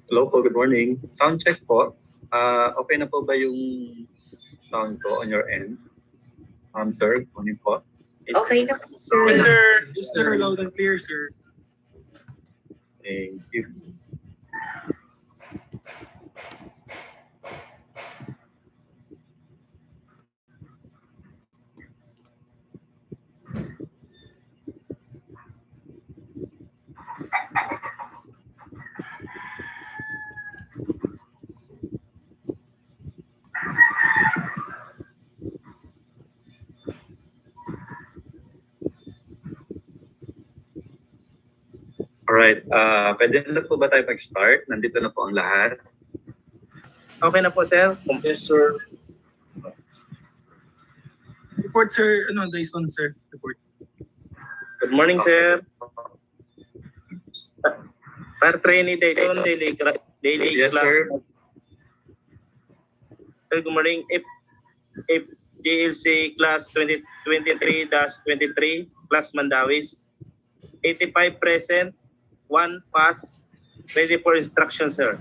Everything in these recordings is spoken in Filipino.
Hello po, good morning. Sound check po. Okay na po ba yung sound ko on your end? Sir, kunin po. Okay na po, sir. Yes, sir. Sir, loud and clear, sir. Thank you. Alright, pwede na po ba tayo mag-start? Nandito na po ang lahat. Okay na po, sir. Yes, sir. Report, sir. Ano, Dyson, sir. Report. Good morning, sir. Para trainee Dyson, daily Yes, class. sir. Sir, good morning. If JLC class 2023-23, class Mandawis, 85 present, 1 pass, ready for instruction, sir.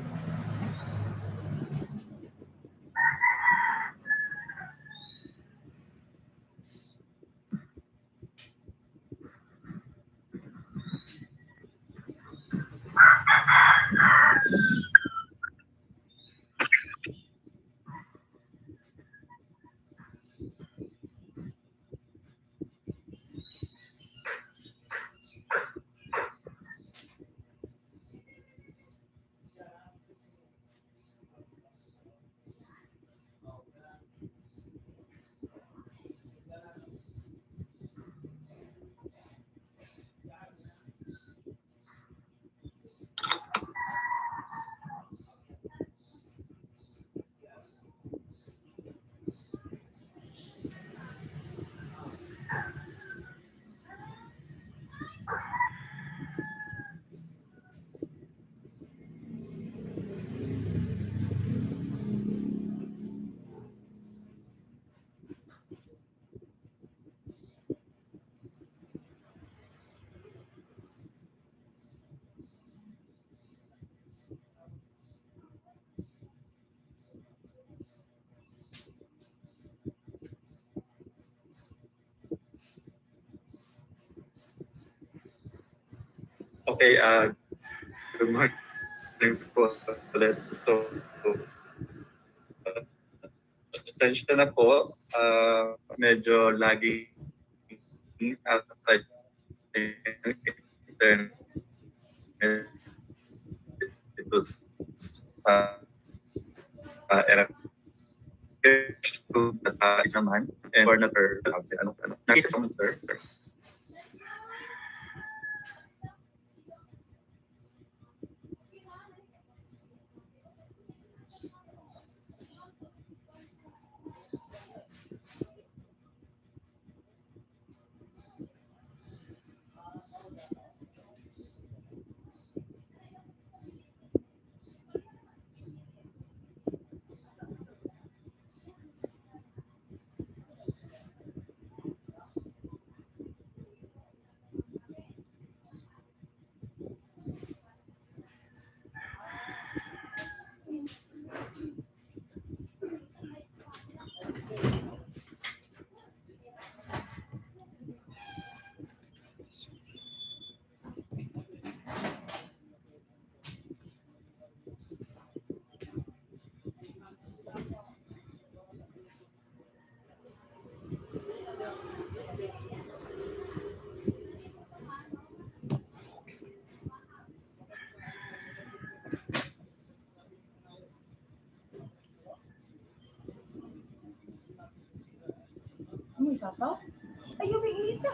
Okay, good morning po ulit. So, pasensya na po. Medyo laging outside internet ito sa era naman and for another nakita sa sir. May sapaw? Ay, umiinit ka.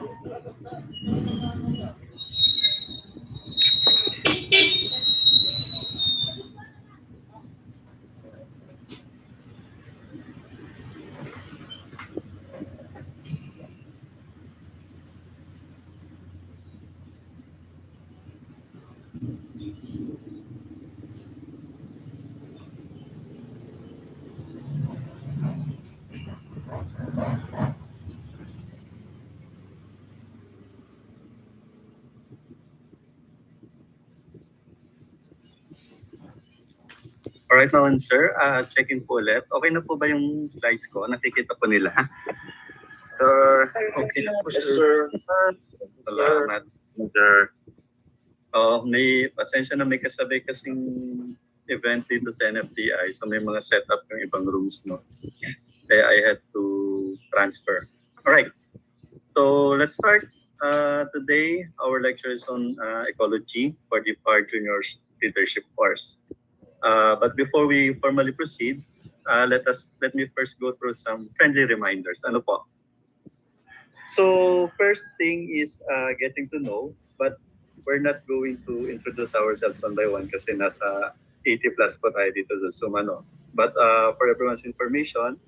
Alright naman sir, check-in po ulit. Okay na po ba yung slides ko? Nakikita po nila? Sir, okay na po, sir. Salamat. May pasensya na may kasabay kasing event dito sa NFDI. So may mga setup yung ibang rooms, no? Kaya I had to transfer. Alright. So let's start. Today, our lecture is on ecology for the FAR Juniors Leadership course. But before we formally proceed, let me first go through some friendly reminders. Ano po? So first thing is getting to know, but we're not going to introduce ourselves one by one kasi nasa 80 plus po tayo dito sa Zoom. Ano? But for everyone's information,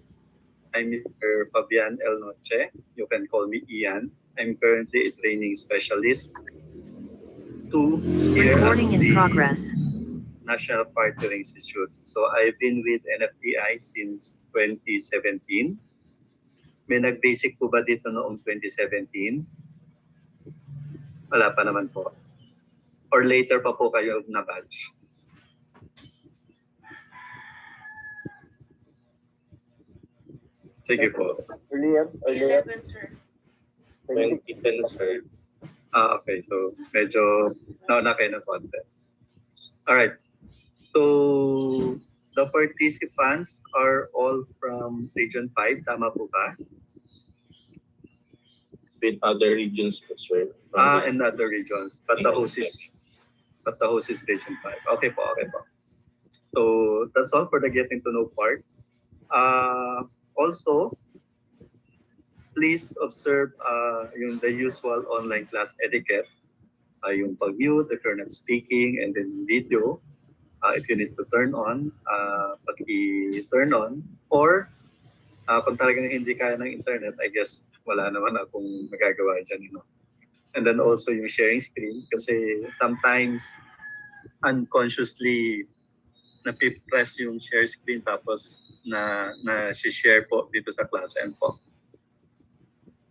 I'm Mr. Fabian El Noche. You can call me Ian. I'm currently a training specialist. Recording in progress. National Partnering Institute. So I've been with NFDI since 2017. May nag-basic po ba dito noong 2017? Wala pa naman po. Or later pa po kayo na-badge? Sige po. Earlier, 11, sir. 2010, sir. Okay. So medyo nauna kayo ng konti. Alright. So, the participants are all from Region 5, tama po ba? With other regions, sir. And other regions, but the host is Region 5. Okay po, okay po. So, that's all for the getting to know part. Also, please observe the usual online class etiquette. Yung pag-mute if you're not speaking, and then video. If you need to turn on, pag-i-turn on, or kung talagang hindi kaya ng internet, I guess wala naman akong magagawa dyan. You know? And then also yung sharing screen, kasi sometimes unconsciously napipress yung share screen tapos na-share po dito sa class and po.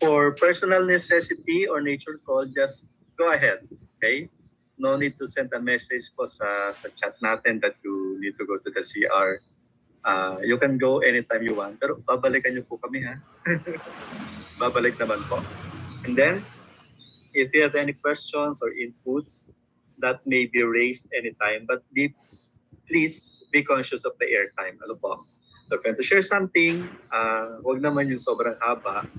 For personal necessity or nature call, just go ahead, okay? No need to send a message po sa chat natin that you need to go to the CR. You can go anytime you want, pero babalikan niyo po kami, ha? Babalik naman po. And then, if you have any questions or inputs, that may be raised anytime, but please be conscious of the airtime. Ano po? So, if you want to share something, wag naman yung sobrang haba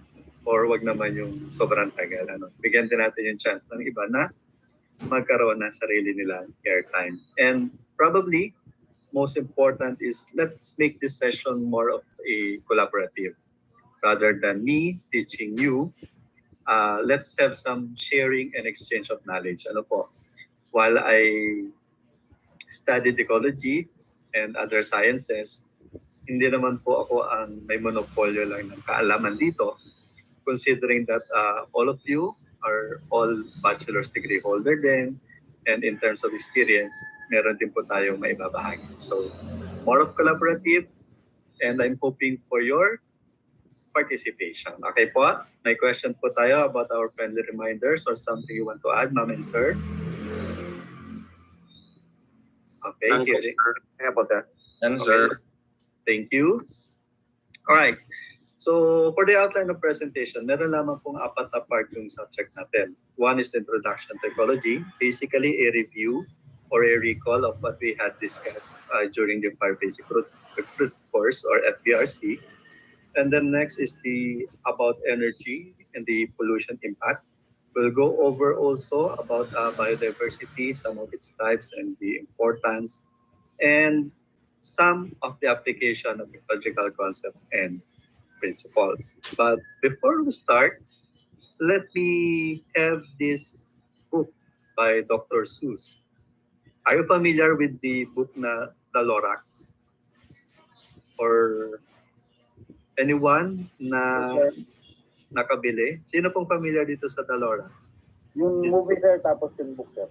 or wag naman yung sobrang tagal. Ano? Bigyan din natin yung chance ng iba na magkaroon ng sarili nilang airtime. And probably, most important is let's make this session more of a collaborative. Rather than me teaching you, let's have some sharing and exchange of knowledge. Ano po? While I studied ecology and other sciences, hindi naman po ako ang may monopolyo lang ng kaalaman dito, considering that all of you are all bachelor's degree holder din, and in terms of experience, meron din po tayong maibabahagi. So, more of collaborative, and I'm hoping for your participation. Okay po? May question po tayo about our friendly reminders or something you want to add, ma'am and sir? Okay, here. Kaya po, sir. Yan, Okay. sir. Thank you. All right. So for the outline of presentation, meron lamang pong apat na part yung subject natin. One is the introduction to ecology, basically a review or a recall of what we had discussed during the Fire Basic Recruit course or FBRC. And then next is the about energy and the pollution impact. We'll go over also about biodiversity, some of its types and the importance, and some of the application of ecological concepts and principles. But before we start, let me have this book by Dr. Seuss. Are you familiar with the book na The Lorax? Or anyone na nakabili? Sino pong familiar dito sa The Lorax? Yung movie, sir, tapos yung book, sir.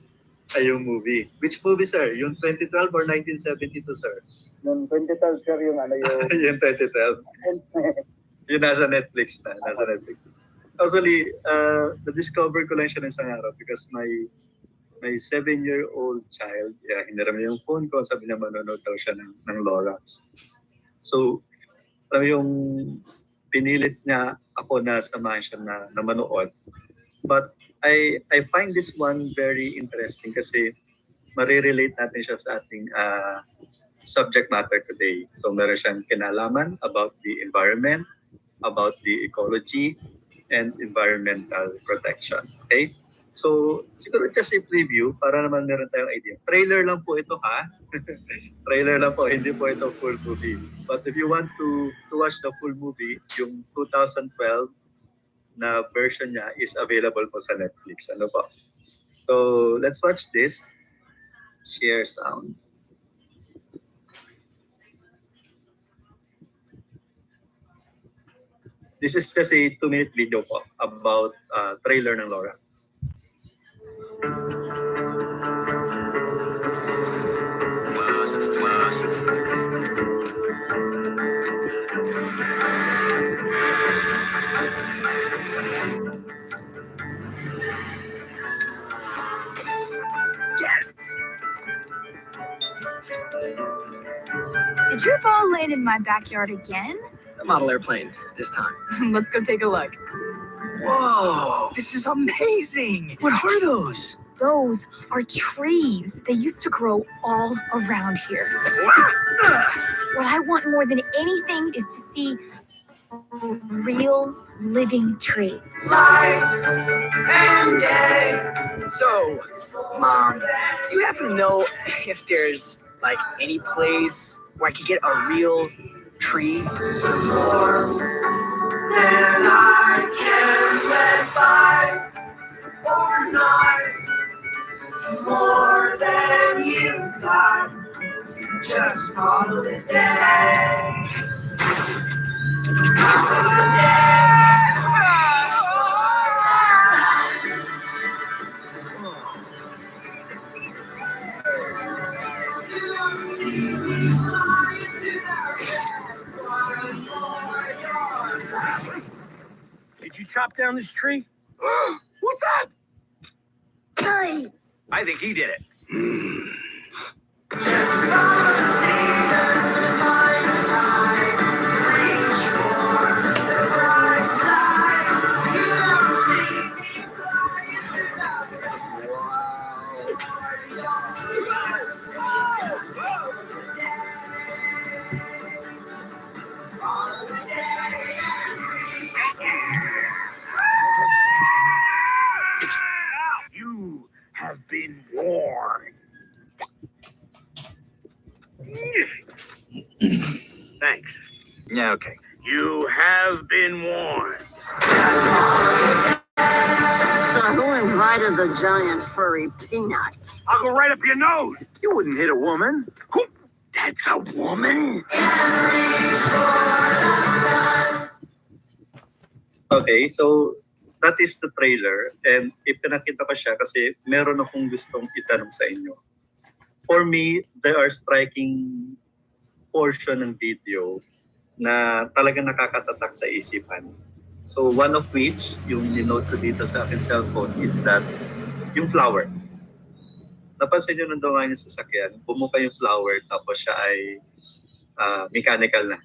Ay, yung movie. Which movie, sir? Yung 2012 or 1972, sir? Yung 2012, sir, yung ano yung... Yung 2012. Yung nasa Netflix na. Nasa Netflix. Actually, na-discover ko lang siya ng isang araw because my 7-year-old child, hiniram niya yung phone ko, sabi niya manonood daw siya ng Lorax. So, alam mo yung pinilit niya ako na samahan siya na manood. But I find this one very interesting kasi marirelate natin siya sa ating subject matter today. So meron siyang kinalaman about the environment, about the ecology, and environmental protection. Okay? So siguro just a preview para naman meron tayong idea. Trailer lang po ito ha. Trailer lang po, hindi po ito full movie. But if you want to watch the full movie, yung 2012 na version niya is available po sa Netflix. Ano po? So let's watch this. Share sound. This is just a 2-minute video po about trailer ng Laura. Did your ball land in my backyard again? A model airplane this time. Let's go take a look. Whoa, this is amazing. What are those? Those are trees. They used to grow all around here. What I want more than anything is to see a real living tree. And day. So, Mom, do you happen to know if there's like any place where I could get a real tree? Then I can get by or not. More than you've got. Just follow the day. Follow the Did you chop down this tree? What's that? Hey! I think he did it. have been warned. Thanks. Yeah, okay. You have been warned. So who invited the giant furry peanut? I'll go right up your nose. You wouldn't hit a woman. Who? That's a woman? Okay, so that is the trailer and ipinakita ko siya kasi meron akong gustong itanong sa inyo. For me, there are striking portion ng video na talagang nakakatatak sa isipan. So one of which, yung ninote ko dito sa aking cellphone is that yung flower. Napansin nyo nung daw nga yung sasakyan, bumuka yung flower tapos siya ay mechanical na.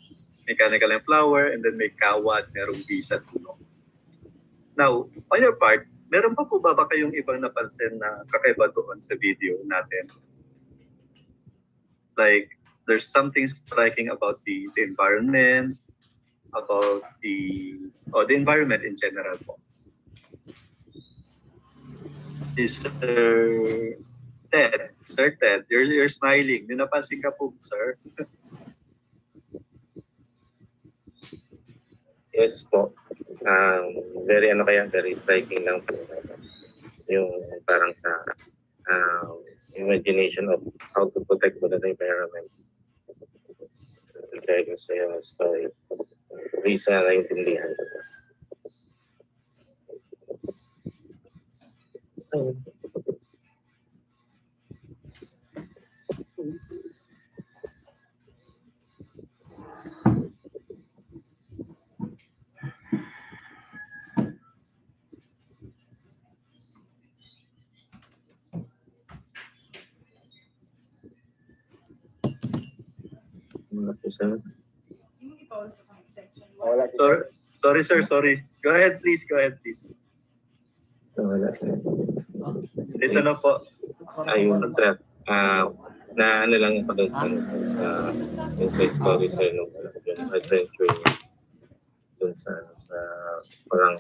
Mechanical yung flower and then may kawat, merong visa at puno. Now, on your part, meron pa po ba kayong ibang napansin na kakaiba doon sa video natin? Like, there's something striking about the environment, about the environment in general po. Sir Ted, you're smiling. May napansin ka po, sir? Yes po. Very very striking lang po. Yung parang sa imagination of how to protect the environment. Kaya sa yung story. Risa na yung tindihan ko. Yung i-pause sa extension. Sorry, sir. Sorry. Go ahead, please. Dito na po. Ayun, sir. Na ano lang pa doon sa story sa yung adventure niya. Doon sa parang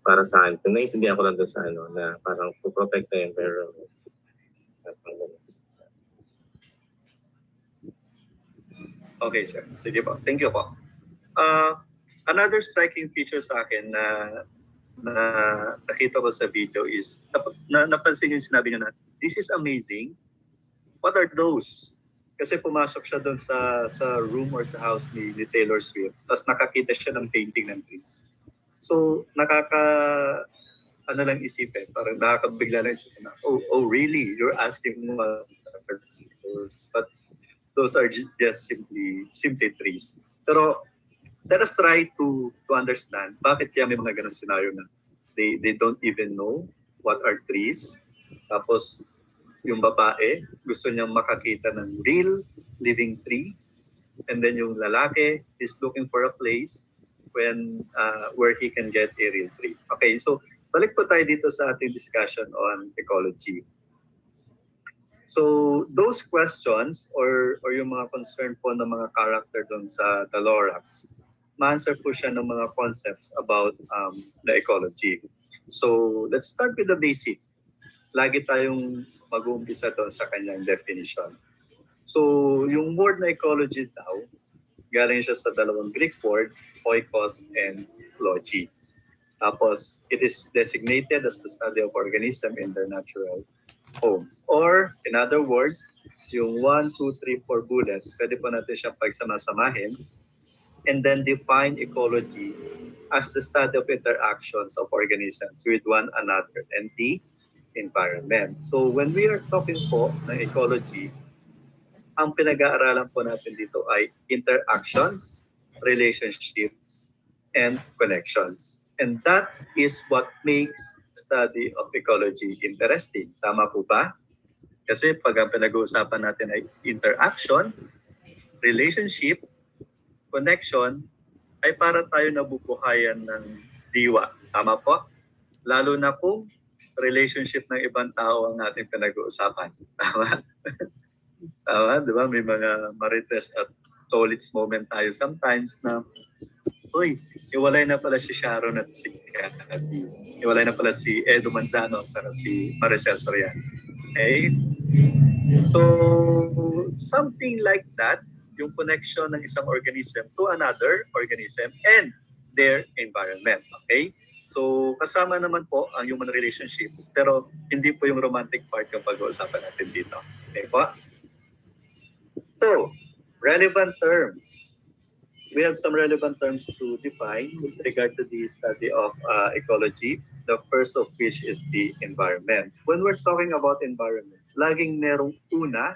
para sa akin. Kung naiintindihan ko lang doon sa na parang to protect the environment. Okay, sir. Sige po. Thank you po. Another striking feature sa akin na nakita ko sa video is napansin yung sinabi niyo na this is amazing. What are those? Kasi pumasok siya doon sa room or sa house ni Taylor Swift. Tapos nakakita siya ng painting ng trees. So ano lang isipin, parang nakakabigla lang isipin na, oh really? You're asking me what are those? But those are just simply trees. Pero let us try to understand bakit kaya may mga ganang scenario na they don't even know what are trees. Tapos yung babae gusto niyang makakita ng real living tree, and then yung lalaki is looking for a place where he can get a real tree. Okay, so balik po tayo dito sa ating discussion on ecology. So those questions or yung mga concern po ng mga character doon sa The Lorax, ma-answer po siya ng mga concepts about the ecology. So let's start with the basic. Lagi tayong mag-uumpisa doon sa kanyang definition. So yung word na ecology daw, galing siya sa dalawang Greek word, oikos and logi. Tapos it is designated as the study of organism in their natural homes. Or, in other words, yung 1, 2, 3, 4 bullets, pwede po natin siyang pagsamasamahin and then define ecology as the study of interactions of organisms with one another and the environment. So, when we are talking po ng ecology, ang pinag-aaralan po natin dito ay interactions, relationships, and connections. And that is what makes study of ecology interesting. Tama po ba? Kasi pag ang pinag-uusapan natin ay interaction, relationship, connection, ay para tayo nabubuhayan ng diwa. Tama po? Lalo na kung relationship ng ibang tao ang ating pinag-uusapan. Tama? Tama, di ba? May mga marites at tolits moment tayo sometimes na uy, iwalay na pala si Sharon at si Cathy. Iwalay na pala si Edo Manzano at saka si Maricel Soriano. Okay? So, something like that, yung connection ng isang organism to another organism and their environment. Okay? So, kasama naman po ang human relationships, pero hindi po yung romantic part yung pag-uusapan natin dito. Okay po? So, relevant terms. We have some relevant terms to define with regard to the study of ecology. The first of which is the environment. When we're talking about environment, laging merong una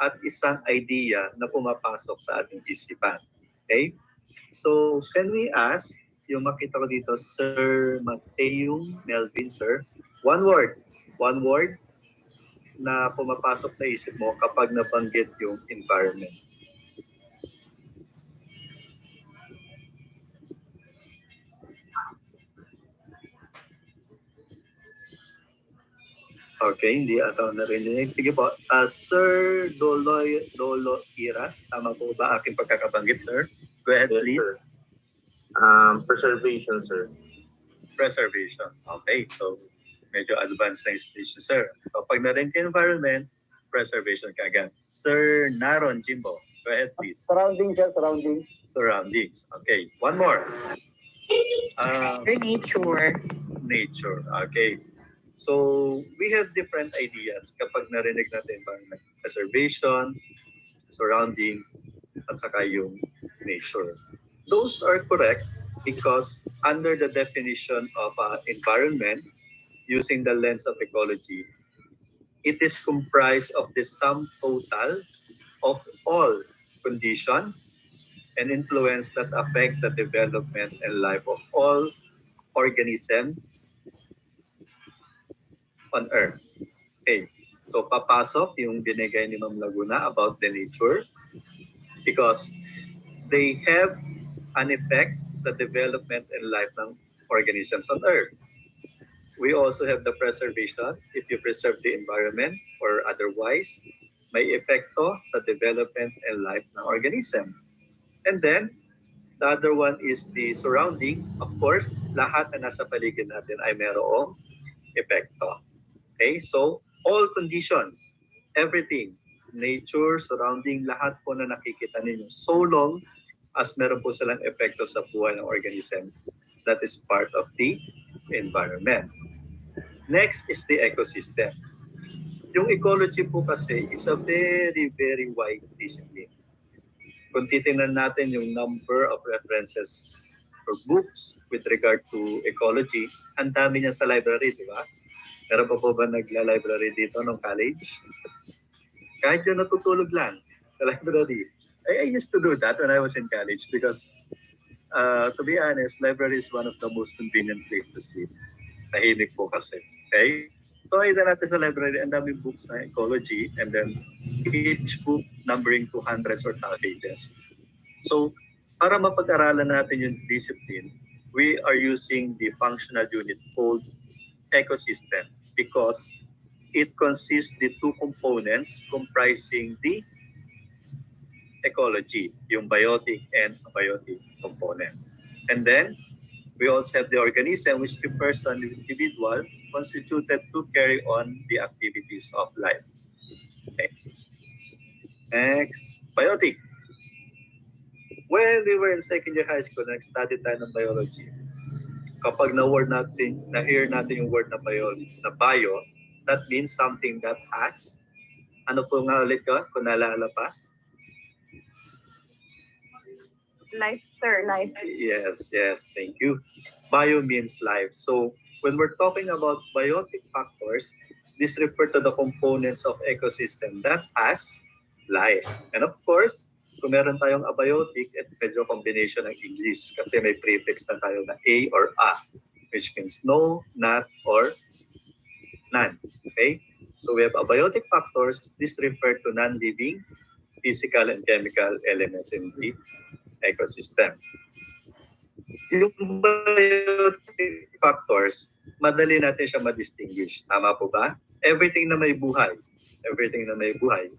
at isang idea na pumapasok sa ating isipan. Okay? So, can we ask, yung makita ko dito, Sir Mateo Melvin, sir, one word na pumapasok sa isip mo kapag nabanggit yung environment. Okay, hindi ata narinig. Sige po, Sir Dolo Iras, tama po ba aking pagkakabanggit, sir? Go ahead, Yes, please. sir. Preservation, sir. Preservation. Okay, so medyo advanced na yung station, sir. So, pag narinig yung environment, preservation kagad. Sir Naron Jimbo, go ahead, please. Surrounding, sir, surrounding. Surroundings. Okay, one more. Nature. Nature. Okay. So, we have different ideas kapag narinig natin environment. Preservation, surroundings, at saka yung nature. Those are correct because under the definition of environment, using the lens of ecology, it is comprised of the sum total of all conditions and influence that affect the development and life of all organisms on Earth. Okay, so papasok yung binigay ni Ma'am Laguna about the nature because they have an effect sa development and life ng organisms on Earth. We also have the preservation. If you preserve the environment or otherwise, may epekto sa development and life ng organism. And then, the other one is the surrounding. Of course, lahat na nasa paligid natin ay mayroong epekto. Okay, so all conditions, everything, nature, surrounding, lahat po na nakikita ninyo, so long as meron po silang epekto sa buhay ng organism, that is part of the environment. Next is the ecosystem. Yung ecology po kasi is a very, very wide discipline. Kung titingnan natin yung number of references or books with regard to ecology, ang dami niya sa library, di ba? Meron pa po ba nagla-library dito nung college? Kahit yung natutulog lang sa library. I used to do that when I was in college because to be honest, library is one of the most convenient place to sleep. Tahimik po kasi. Okay? So, ito natin sa library, ang daming books na ecology and then each book numbering 200 or 1,000 pages. So, para mapag-aralan natin yung discipline, we are using the functional unit called ecosystem because it consists the two components comprising the ecology, yung biotic and abiotic components. And then, we also have the organism, which refers to an individual constituted to carry on the activities of life. Okay. Next, biotic. When we were in second year high school, nag-study tayo ng biology. Kapag na-hear natin yung word na bio, that means something that has, ano po nga ulit ko, kung naalala pa? Life, sir, life. Yes, thank you. Bio means life. So when we're talking about biotic factors, this refers to the components of ecosystem that has life. And of course, kung meron tayong abiotic, at medyo combination ng English kasi may prefix na tayo na a or a, which means no, not, or none. Okay? So we have abiotic factors. This refers to non-living physical and chemical elements in the ecosystem. Yung biotic factors, madali natin siya ma-distinguish. Tama po ba? Everything na may buhay,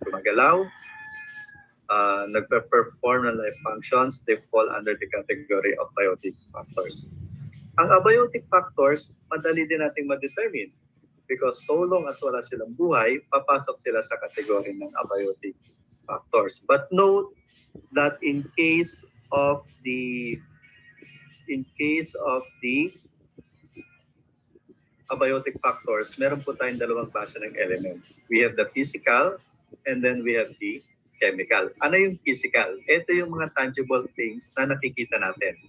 gumagalaw, nagpe-perform ng life functions, they fall under the category of abiotic factors. Ang abiotic factors, madali din nating ma-determine because so long as wala silang buhay, papasok sila sa category ng abiotic factors. But note that in case of the abiotic factors, meron po tayong dalawang klase ng element. We have the physical and then we have the chemical. Ano yung physical? Ito yung mga tangible things na nakikita natin.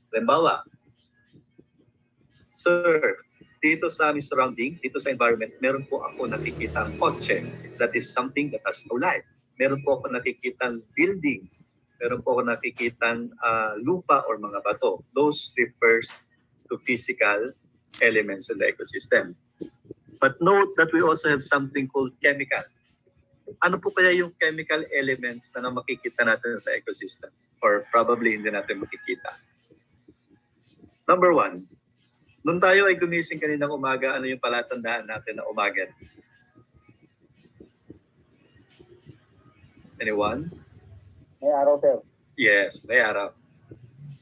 Halimbawa, sir, dito sa aming surrounding, dito sa environment, meron po ako nakikita ang kotse. That is something that has no life. Meron po ako nakikita building. Meron po ako nakikita lupa or mga bato. Those refers to physical elements in the ecosystem. But note that we also have something called chemical. Ano po kaya yung chemical elements na makikita natin sa ecosystem? Or probably hindi natin makikita. Number one, nung tayo ay gumising kaninang umaga, ano yung palatandaan natin na umaga? Anyone? May araw, sir. Yes, may araw.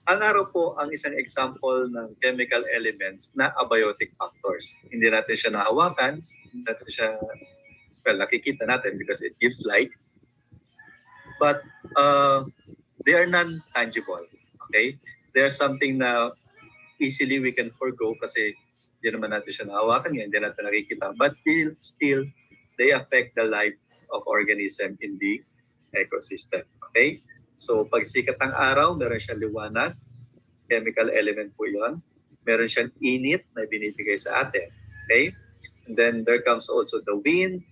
Ang araw po ang isang example ng chemical elements na abiotic factors. Hindi natin siya nahawakan, hindi natin siya, well, nakikita natin because it gives light. But they are non-tangible. Okay? They are something na easily we can forgo kasi hindi naman natin siya nahawakan, hindi natin nakikita. But still, they affect the lives of organism in the ecosystem. Okay? So, pag sikat ng araw, meron siyang liwanag, chemical element po yun. Meron siyang init na binibigay sa atin. Okay? And then, there comes also the wind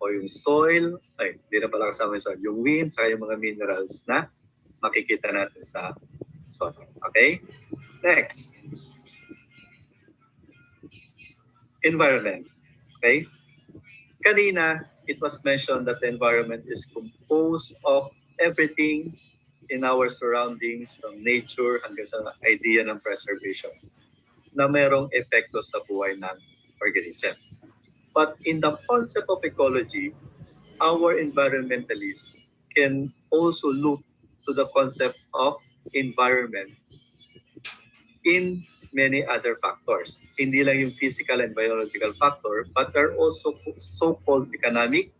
o yung soil. Ay, hindi na pala kasama yung soil. Yung wind, saka yung mga minerals na makikita natin sa soil. Okay? Next. Environment. Okay? Kanina, it was mentioned that the environment is composed of everything in our surroundings from nature hanggang sa idea ng preservation na merong epekto sa buhay ng organism. But in the concept of ecology, our environmentalists can also look to the concept of environment in many other factors. Hindi lang yung physical and biological factor, but there are also so-called economic,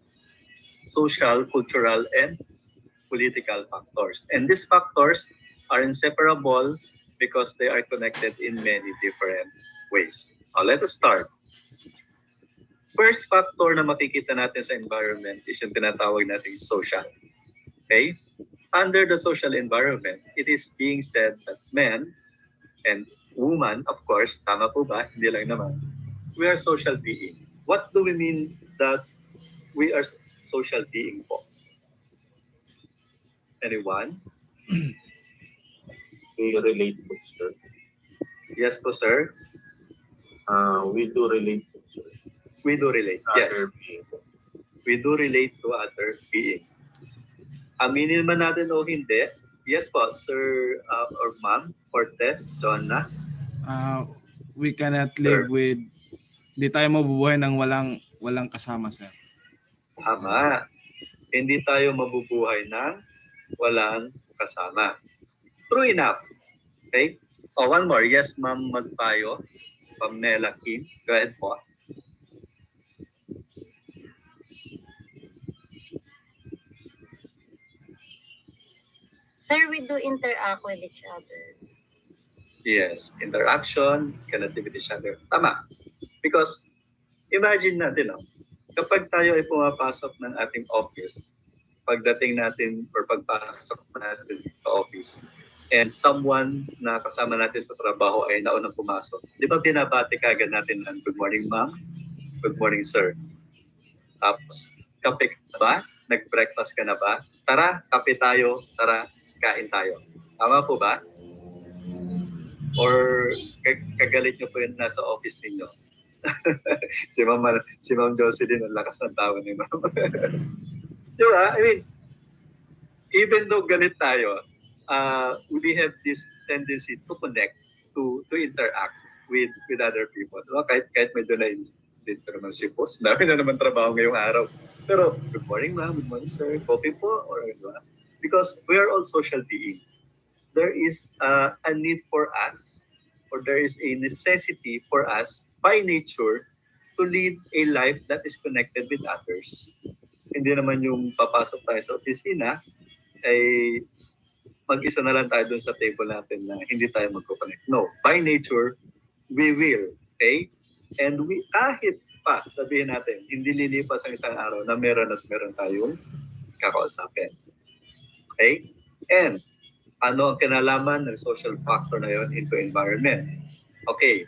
social, cultural, and political factors. And these factors are inseparable because they are connected in many different ways. Now, let us start. First factor na makikita natin sa environment is yung tinatawag natin social. Okay? Under the social environment, it is being said that men and woman, of course, tama po ba? Hindi lang naman. We are social being. What do we mean that we are social being po? Anyone? We relate to, sir. Yes po, sir. We do relate to, sir. We do relate. Yes. Other being. We do relate to other being. Aminin man natin o hindi. Yes po, sir or ma'am, Cortez, Jonah. We cannot Sir. live with, hindi tayo mabubuhay ng walang kasama, sir. Tama. Hindi tayo mabubuhay ng walang kasama. True enough. Okay? Oh, one more. Yes, Ma'am Magpayo. Pamela Kim. Go ahead po. Sir, we do interact with each other. Yes. Interaction, connectivity with each other. Tama. Because, imagine natin, kapag tayo ay pumapasok ng ating office, pagdating natin or pagpasok natin sa office, and someone na kasama natin sa trabaho ay naunang pumasok, di ba binabati kagad natin ng good morning ma'am, good morning sir. Tapos, kape ka na ba? Nag-breakfast ka na ba? Tara, kape tayo. Tara, kain tayo. Tama po ba? Or kagalit nyo po yun nasa office ninyo? si Ma'am Josie din, ang lakas ng tawa ni Ma'am. Diba? I mean, even though galit tayo, we have this tendency to connect, to interact with other people. Diba? Kahit medyo Dito naman si boss. Dami na naman trabaho ngayong araw. Pero, good morning ma'am, good morning sir. Coffee po? Or diba? Because we are all social beings. There is a need for us, or there is a necessity for us by nature to lead a life that is connected with others. Hindi naman yung papasok tayo sa opisina, ay mag-isa na lang tayo dun sa table natin na hindi tayo magkoconnect. No, by nature, we will. Okay? And we, kahit pa, sabihin natin, hindi lilipas ang isang araw na meron at meron tayong kakausapin. Okay? And ano ang kinalaman ng social factor na yon into environment? Okay,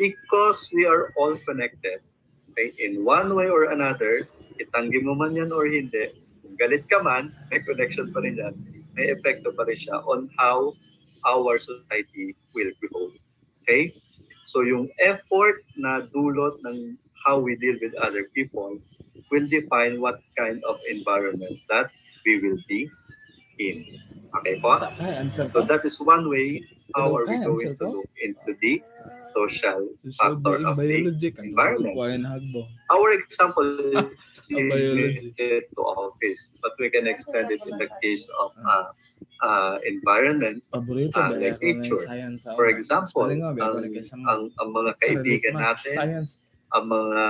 because we are all connected, okay, in one way or another, itanggi mo man yan or hindi, kung galit ka man, may connection pa rin yan, may epekto pa rin siya on how our society will grow. Okay? So yung effort na dulot ng how we deal with other people will define what kind of environment that we will be in. Okay po? So that is one way how are we going to look into the social factor of the environment. Our example is related to office, but we can extend it in the case of environment like nature. For example, ang mga kaibigan natin, ang mga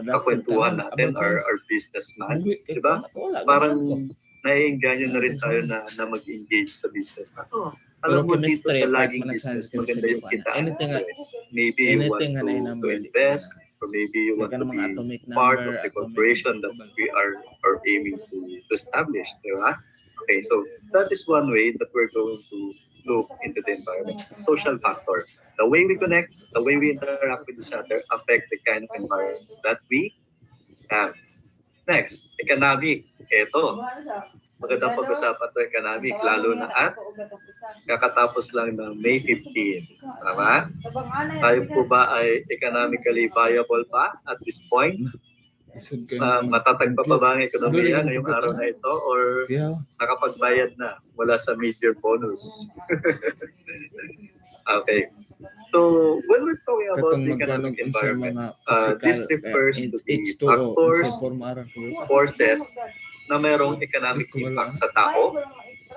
kakwentuhan natin, our businessman, di ba? Parang naiengganyo na rin tayo na mag-engage sa business na. Alam mo dito sa laging business, maganda yung kitaan. Maybe you want to invest, or maybe you want to be part of the corporation that we are aiming to establish. Di ba? Okay, so that is one way that we're going to look into the environment. Social factor. The way we connect, the way we interact with each other affect the kind of environment that we have. Next, economic. Ito, magandang pag-usapan ito economic, lalo na at kakatapos lang ng May 15. Tama? Tayo po ba ay economically viable pa at this point? Matatagpa pa ba ang ekonomiya ngayong araw na ito or nakapagbayad na mula sa mid-year bonus? Okay. So, when we're talking about the economic environment, this refers to the factors, forces na mayroong economic impact sa tao,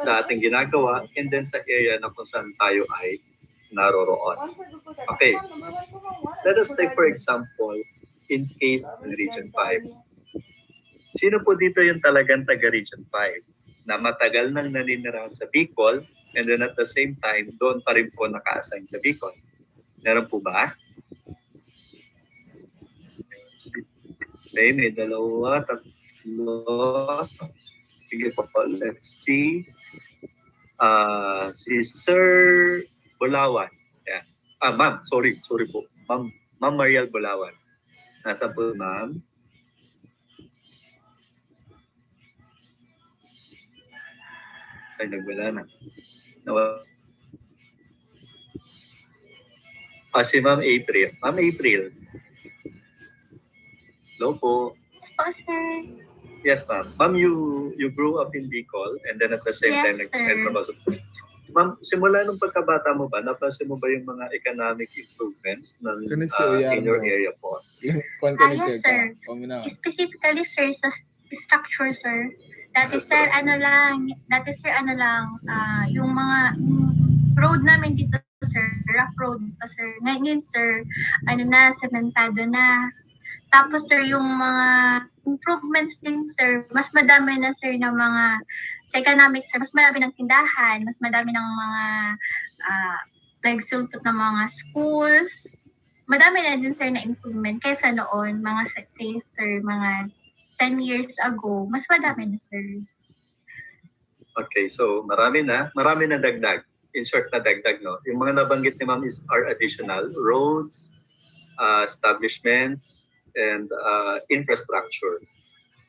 sa ating ginagawa, and then sa area na kung saan tayo ay naroroon. Okay. Let us take for example, in case ng Region 5. Sino po dito yung talagang taga Region 5 na matagal nang naninirahan sa Bicol and then at the same time, doon pa rin po naka-assign sa Bicol? Meron po ba? Okay, may dalawa, tatlo. Sige po, let's see. Si Sir Bulawan. Yeah. Ma'am, sorry po. Ma'am Mariel Bulawan. Nasa po, ma'am? Ay, nagwala na. Si Ma'am April. Ma'am April. Hello po. Po, sir. Yes, ma'am. Ma'am, you grew up in Bicol and then at the same time, Ma'am, simula nung pagkabata mo ba, napansin mo ba yung mga economic improvements ng, in your area po? Yes, sir. Specifically, sir, sa structure, sir. Dati, sir, yung mga road namin dito, sir, rough road pa, sir. Ngayon, sir, sementado na. Tapos, sir, yung mga improvements din, sir, mas madami na, sir, na mga sa economic, sir, mas madami ng tindahan, mas madami ng mga nagsultot ng mga schools. Madami na din, sir, na improvement kaysa noon, mga, say, sir, mga 10 years ago, mas madami na, sir. Okay, so marami na dagdag. In short na dagdag, no? Yung mga nabanggit ni ma'am are additional roads, establishments, and infrastructure.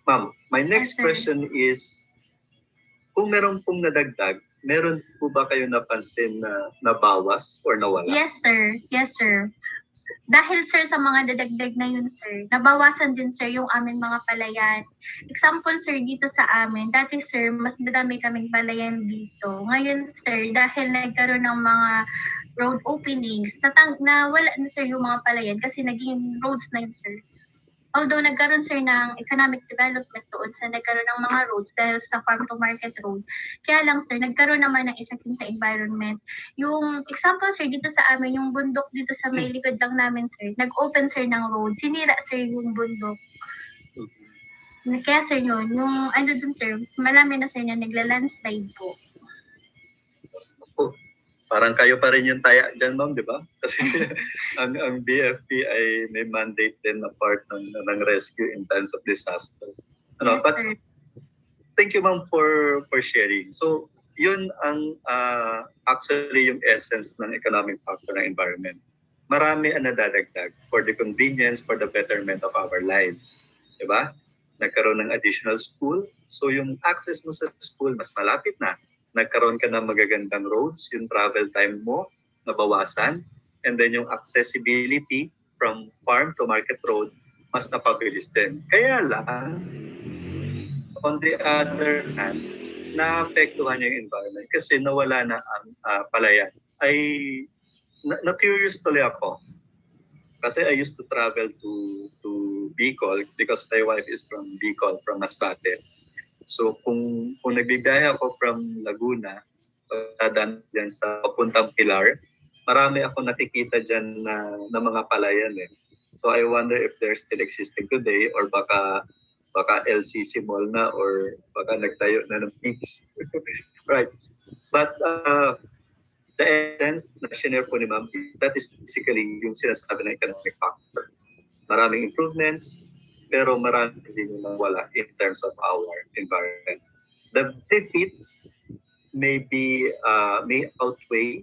Ma'am, my next question is, kung meron pong nadagdag, meron po ba kayo napansin na nabawas or nawala? Yes, sir. Yes, sir. Dahil, sir, sa mga dadagdag na yun, sir, nabawasan din, sir, yung aming mga palayan. Example, sir, dito sa amin, dati, sir, mas madami kaming palayan dito. Ngayon, sir, dahil nagkaroon ng mga road openings, na wala na sir yung mga palayan kasi naging roads na yun sir. Although nagkaroon sir ng economic development doon sa nagkaroon ng mga roads dahil sa farm to market road. Kaya lang sir, nagkaroon naman ng effect sa environment. Yung example sir, dito sa amin, yung bundok dito sa may likod lang namin sir, nag-open sir ng road, sinira sir yung bundok. Kaya sir yun, yung ano dun sir, malami na sir na nagla-landslide po. Parang kayo pa rin yung taya dyan, ma'am, di ba? Kasi ang BFP ay may mandate din na part ng rescue in times of disaster. Ano, Yes, but sir. thank you, ma'am, for sharing. So, yun ang actually yung essence ng economic factor ng environment. Marami ang nadadagdag for the convenience, for the betterment of our lives. Di ba? Nagkaroon ng additional school. So, yung access mo sa school, mas malapit na. Nagkaroon ka ng magagandang roads, yung travel time mo, nabawasan. And then yung accessibility from farm to market road, mas napabilis din. Kaya lang, on the other hand, naapektuhan yung environment kasi nawala na ang palayan. Ay, na-curious tuloy ako. Kasi I used to travel to Bicol because my wife is from Bicol, from Masbate. So kung nagbibiyahe ako from Laguna, dadaan dyan sa papuntang Pilar, marami ako nakikita dyan na mga palayan eh. So I wonder if they're still existing today or baka LCC mall na or baka nagtayo na ng peaks. Right. But the essence na sinare po ni Ma'am, that is basically yung sinasabi ng economic factor. Maraming improvements, pero marami din yung nawala in terms of our environment. The benefits may outweigh,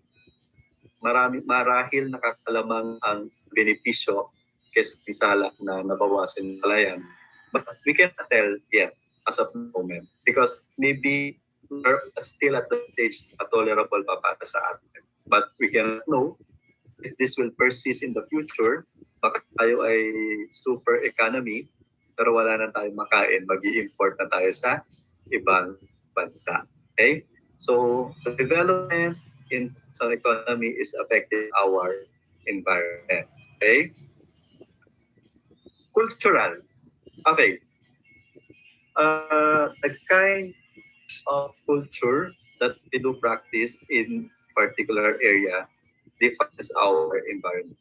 marahil nakakalamang ang benepisyo kaysa isala na nabawasan yung palayan. But we cannot tell yet as of the moment because maybe we're still at the stage na tolerable pa para sa atin. But we cannot know if this will persist in the future. Baka tayo ay super economy, pero wala na tayong makain, mag-i-import na tayo sa ibang bansa. Okay? So, the development in sa economy is affecting our environment. Okay? Cultural. Okay. The kind of culture that we do practice in particular area defines our environment.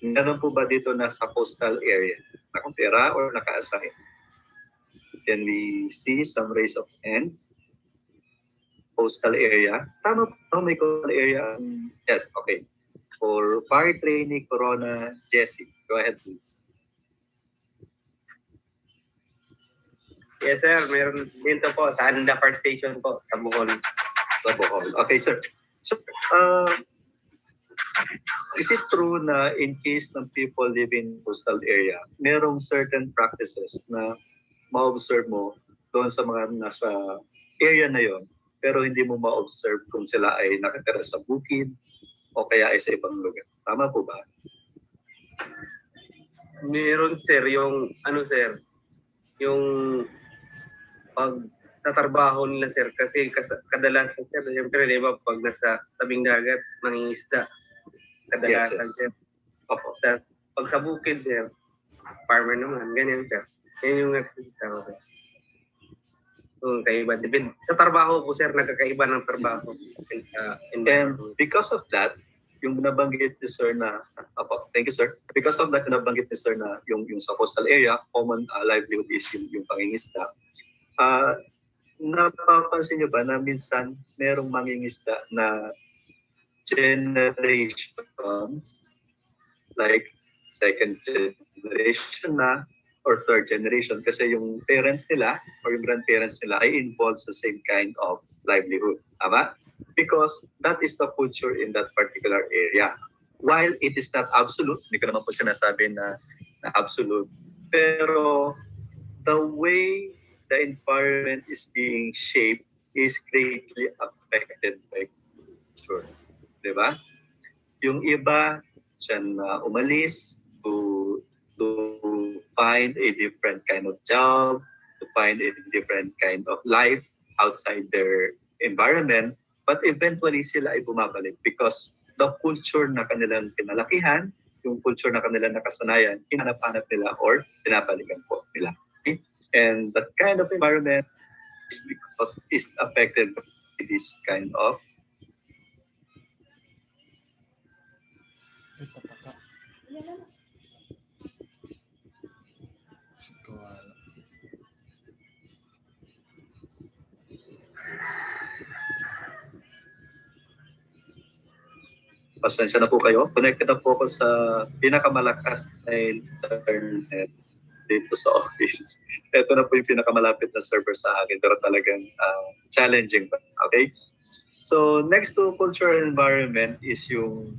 Meron po ba dito na sa coastal area? Nakatira or naka-assign? Can we see some raise of hands? Coastal area. Tama po, may coastal area. Yes, okay. For fire trainee, Corona, Jessie. Go ahead, please. Yes, sir. Meron dito po sa Anda Park Station po sa Bohol. Sa Bohol. Okay, sir. So, is it true na in case ng people living in coastal area, merong certain practices na ma-observe mo doon sa mga nasa area na yon, pero hindi mo ma-observe kung sila ay nakatira sa bukid o kaya ay sa ibang lugar? Tama po ba? Meron, sir, yung yung pag tatrabaho nila, sir, kasi kadalasan, sir, siyempre, di ba, pag nasa tabing dagat, mangingisda. Kadalasan, Yes. sir. Opo. Pag sa bukid, sir, farmer naman, ganyan, sir. Yan yung nakikita ko, sir. So, kaiba. Sa trabaho po, sir, nagkakaiba ng trabaho. And because of that, yung nabanggit ni Sir na, thank you, sir. Because of that, nabanggit ni Sir na yung sa coastal area, common livelihood is yung pangingisda. Napapansin nyo ba na minsan merong mangingisda na generations, like second generation na or third generation kasi yung parents nila or yung grandparents nila ay involved sa same kind of livelihood. Tama? Because that is the culture in that particular area. While it is not absolute, hindi ko naman po sinasabi na absolute, pero the way the environment is being shaped is greatly affected by culture. Diba? Yung iba, siyan umalis to find a different kind of job, to find a different kind of life outside their environment, but eventually sila ay bumabalik because the culture na kanilang kinalakihan, yung culture na kanilang nakasanayan, hinanap-hanap nila or pinapalikan po nila. Okay? And that kind of environment is because is affected by this kind of pasensya na po kayo. Connected na po ako sa pinakamalakas na internet dito sa office. Ito na po yung pinakamalapit na server sa akin pero talagang challenging pa. Okay? So next to cultural environment is yung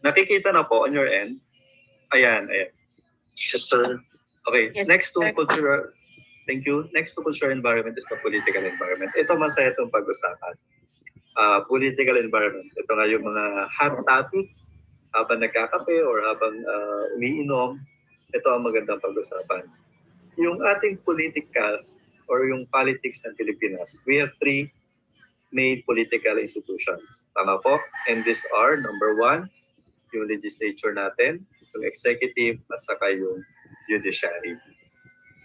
nakikita na po on your end. Ayan. Yes, sir. Okay, Yes, next to sir. cultural, thank you. Next to cultural environment is the political environment. Ito masaya itong pag-usapan. Political environment. Ito nga yung mga hot topic habang nagkakape or habang umiinom. Ito ang magandang pag-usapan. Yung ating political or yung politics ng Pilipinas, we have three main political institutions. Tama po? And these are, number one, yung legislature natin, yung executive, at saka yung judiciary.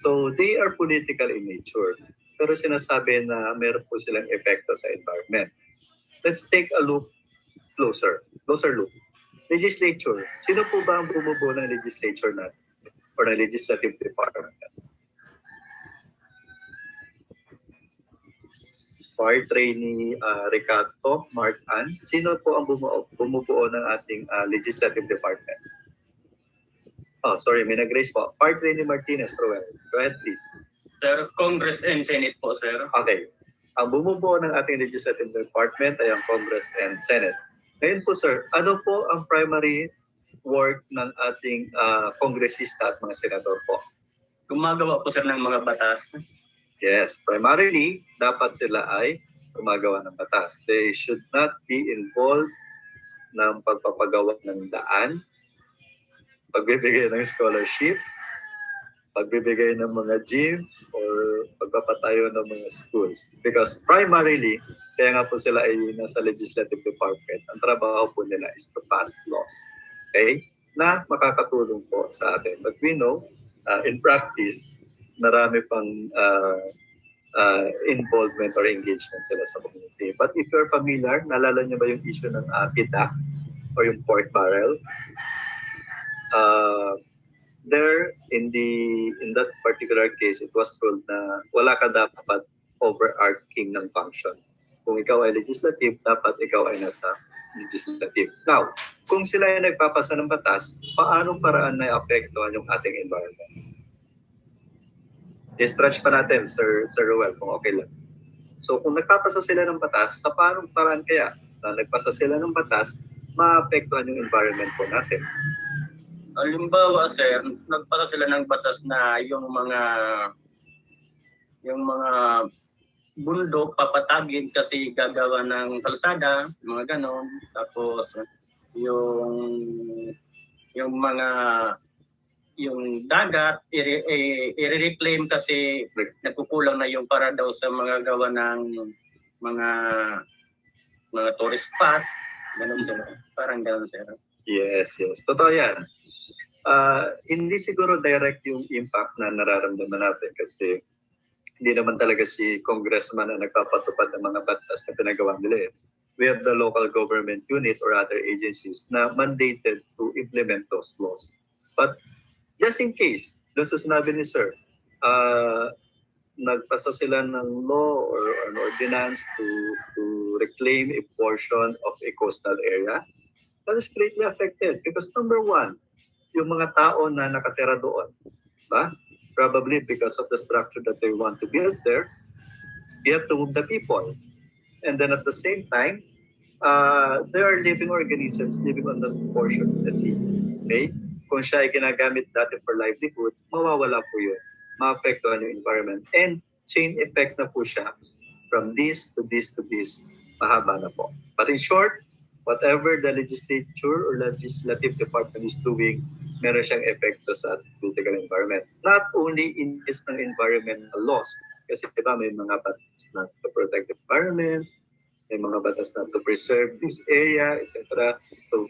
So they are political in nature. Pero sinasabi na meron po silang epekto sa environment. Let's take a look closer look. Legislature. Sino po ba ang bumubuo ng legislature natin? Or ng legislative department? Fire trainee Ricardo Mark-Ann. Sino po ang bumubuo ng ating legislative department? Oh, sorry, may nag-raise po. Fire trainee Martinez, Roel. Go ahead, please. Sir, Congress and Senate po, sir. Okay. Ang bumubuo ng ating legislative department ay ang Congress and Senate. Ngayon po, sir, ano po ang primary work ng ating kongresista at mga senador po? Gumagawa po, sir, ng mga batas. Yes, primarily, dapat sila ay gumagawa ng batas. They should not be involved ng pagpapagawa ng daan, pagbibigay ng scholarship, pagbibigay ng mga gym, or pagpapatayo ng mga schools. Because primarily, kaya nga po sila ay nasa legislative department, ang trabaho po nila is to pass laws. Okay? Na makakatulong po sa atin. But we know, in practice, marami pang involvement or engagement sila sa community. But if you're familiar, naalala niyo ba yung issue ng PIDAC or yung pork barrel? There, in that particular case, it was ruled na wala ka dapat overarching ng function. Kung ikaw ay legislative, dapat ikaw ay nasa legislative. Now, kung sila ay nagpapasa ng batas, paanong paraan na apektuhan yung ating environment? I-stretch pa natin, Sir Roel, kung okay lang. So kung nagpapasa sila ng batas, sa paanong paraan kaya na nagpasa sila ng batas, maapektuhan yung environment po natin? Halimbawa, sir, nagpasa sila ng batas na yung mga bundok papatagin kasi gagawa ng kalsada, mga ganon. Tapos yung dagat i-reclaim kasi nagkukulang na yung para daw sa mga gawa ng mga tourist spot. Ganon, sir. Parang ganon, sir. Yes. Totoo yan. Hindi siguro direct yung impact na nararamdaman natin kasi hindi naman talaga si congressman na nagpapatupad ng mga batas na pinagawa nila. We have the local government unit or other agencies na mandated to implement those laws. But just in case, doon sa sinabi ni Sir, nagpasa sila ng law or an ordinance to reclaim a portion of a coastal area, that is greatly affected because number one, yung mga tao na nakatira doon, ba? Probably because of the structure that they want to build there, you have to move the people. And then at the same time, there are living organisms living on that portion of the sea. Okay? Kung siya ay ginagamit dati for livelihood, mawawala po yun. Ma-apektuhan yung environment. And chain effect na po siya from this to this to this. Mahaba na po. But in short, whatever the legislature or legislative department is doing, meron siyang epekto sa political environment. Not only in case ng environmental laws, Kasi diba may mga batas na to protect the environment, may mga batas na to preserve this area, etc. To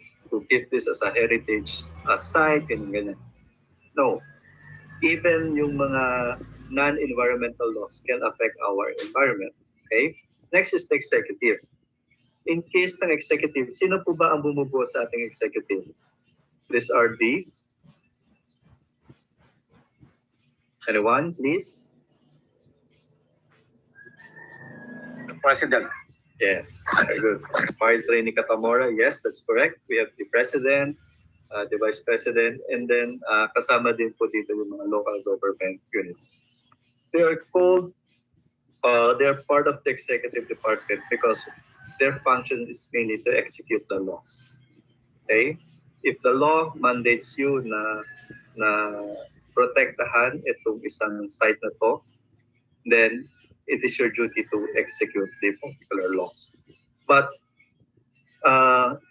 keep this as a heritage site, ganyan. No. Even yung mga non-environmental laws can affect our environment. Okay? Next is the executive. In case ng executive, sino po ba ang bumubuo sa ating executive? These are the... Anyone, please? The president. Yes, very good. Fire Training Katamora, yes, that's correct. We have the president, the vice president, and then kasama din po dito yung mga local government units. They are called, they are part of the executive department because their function is mainly to execute the laws. Okay? If the law mandates you na protektahan itong isang site na to, then it is your duty to execute the particular laws. But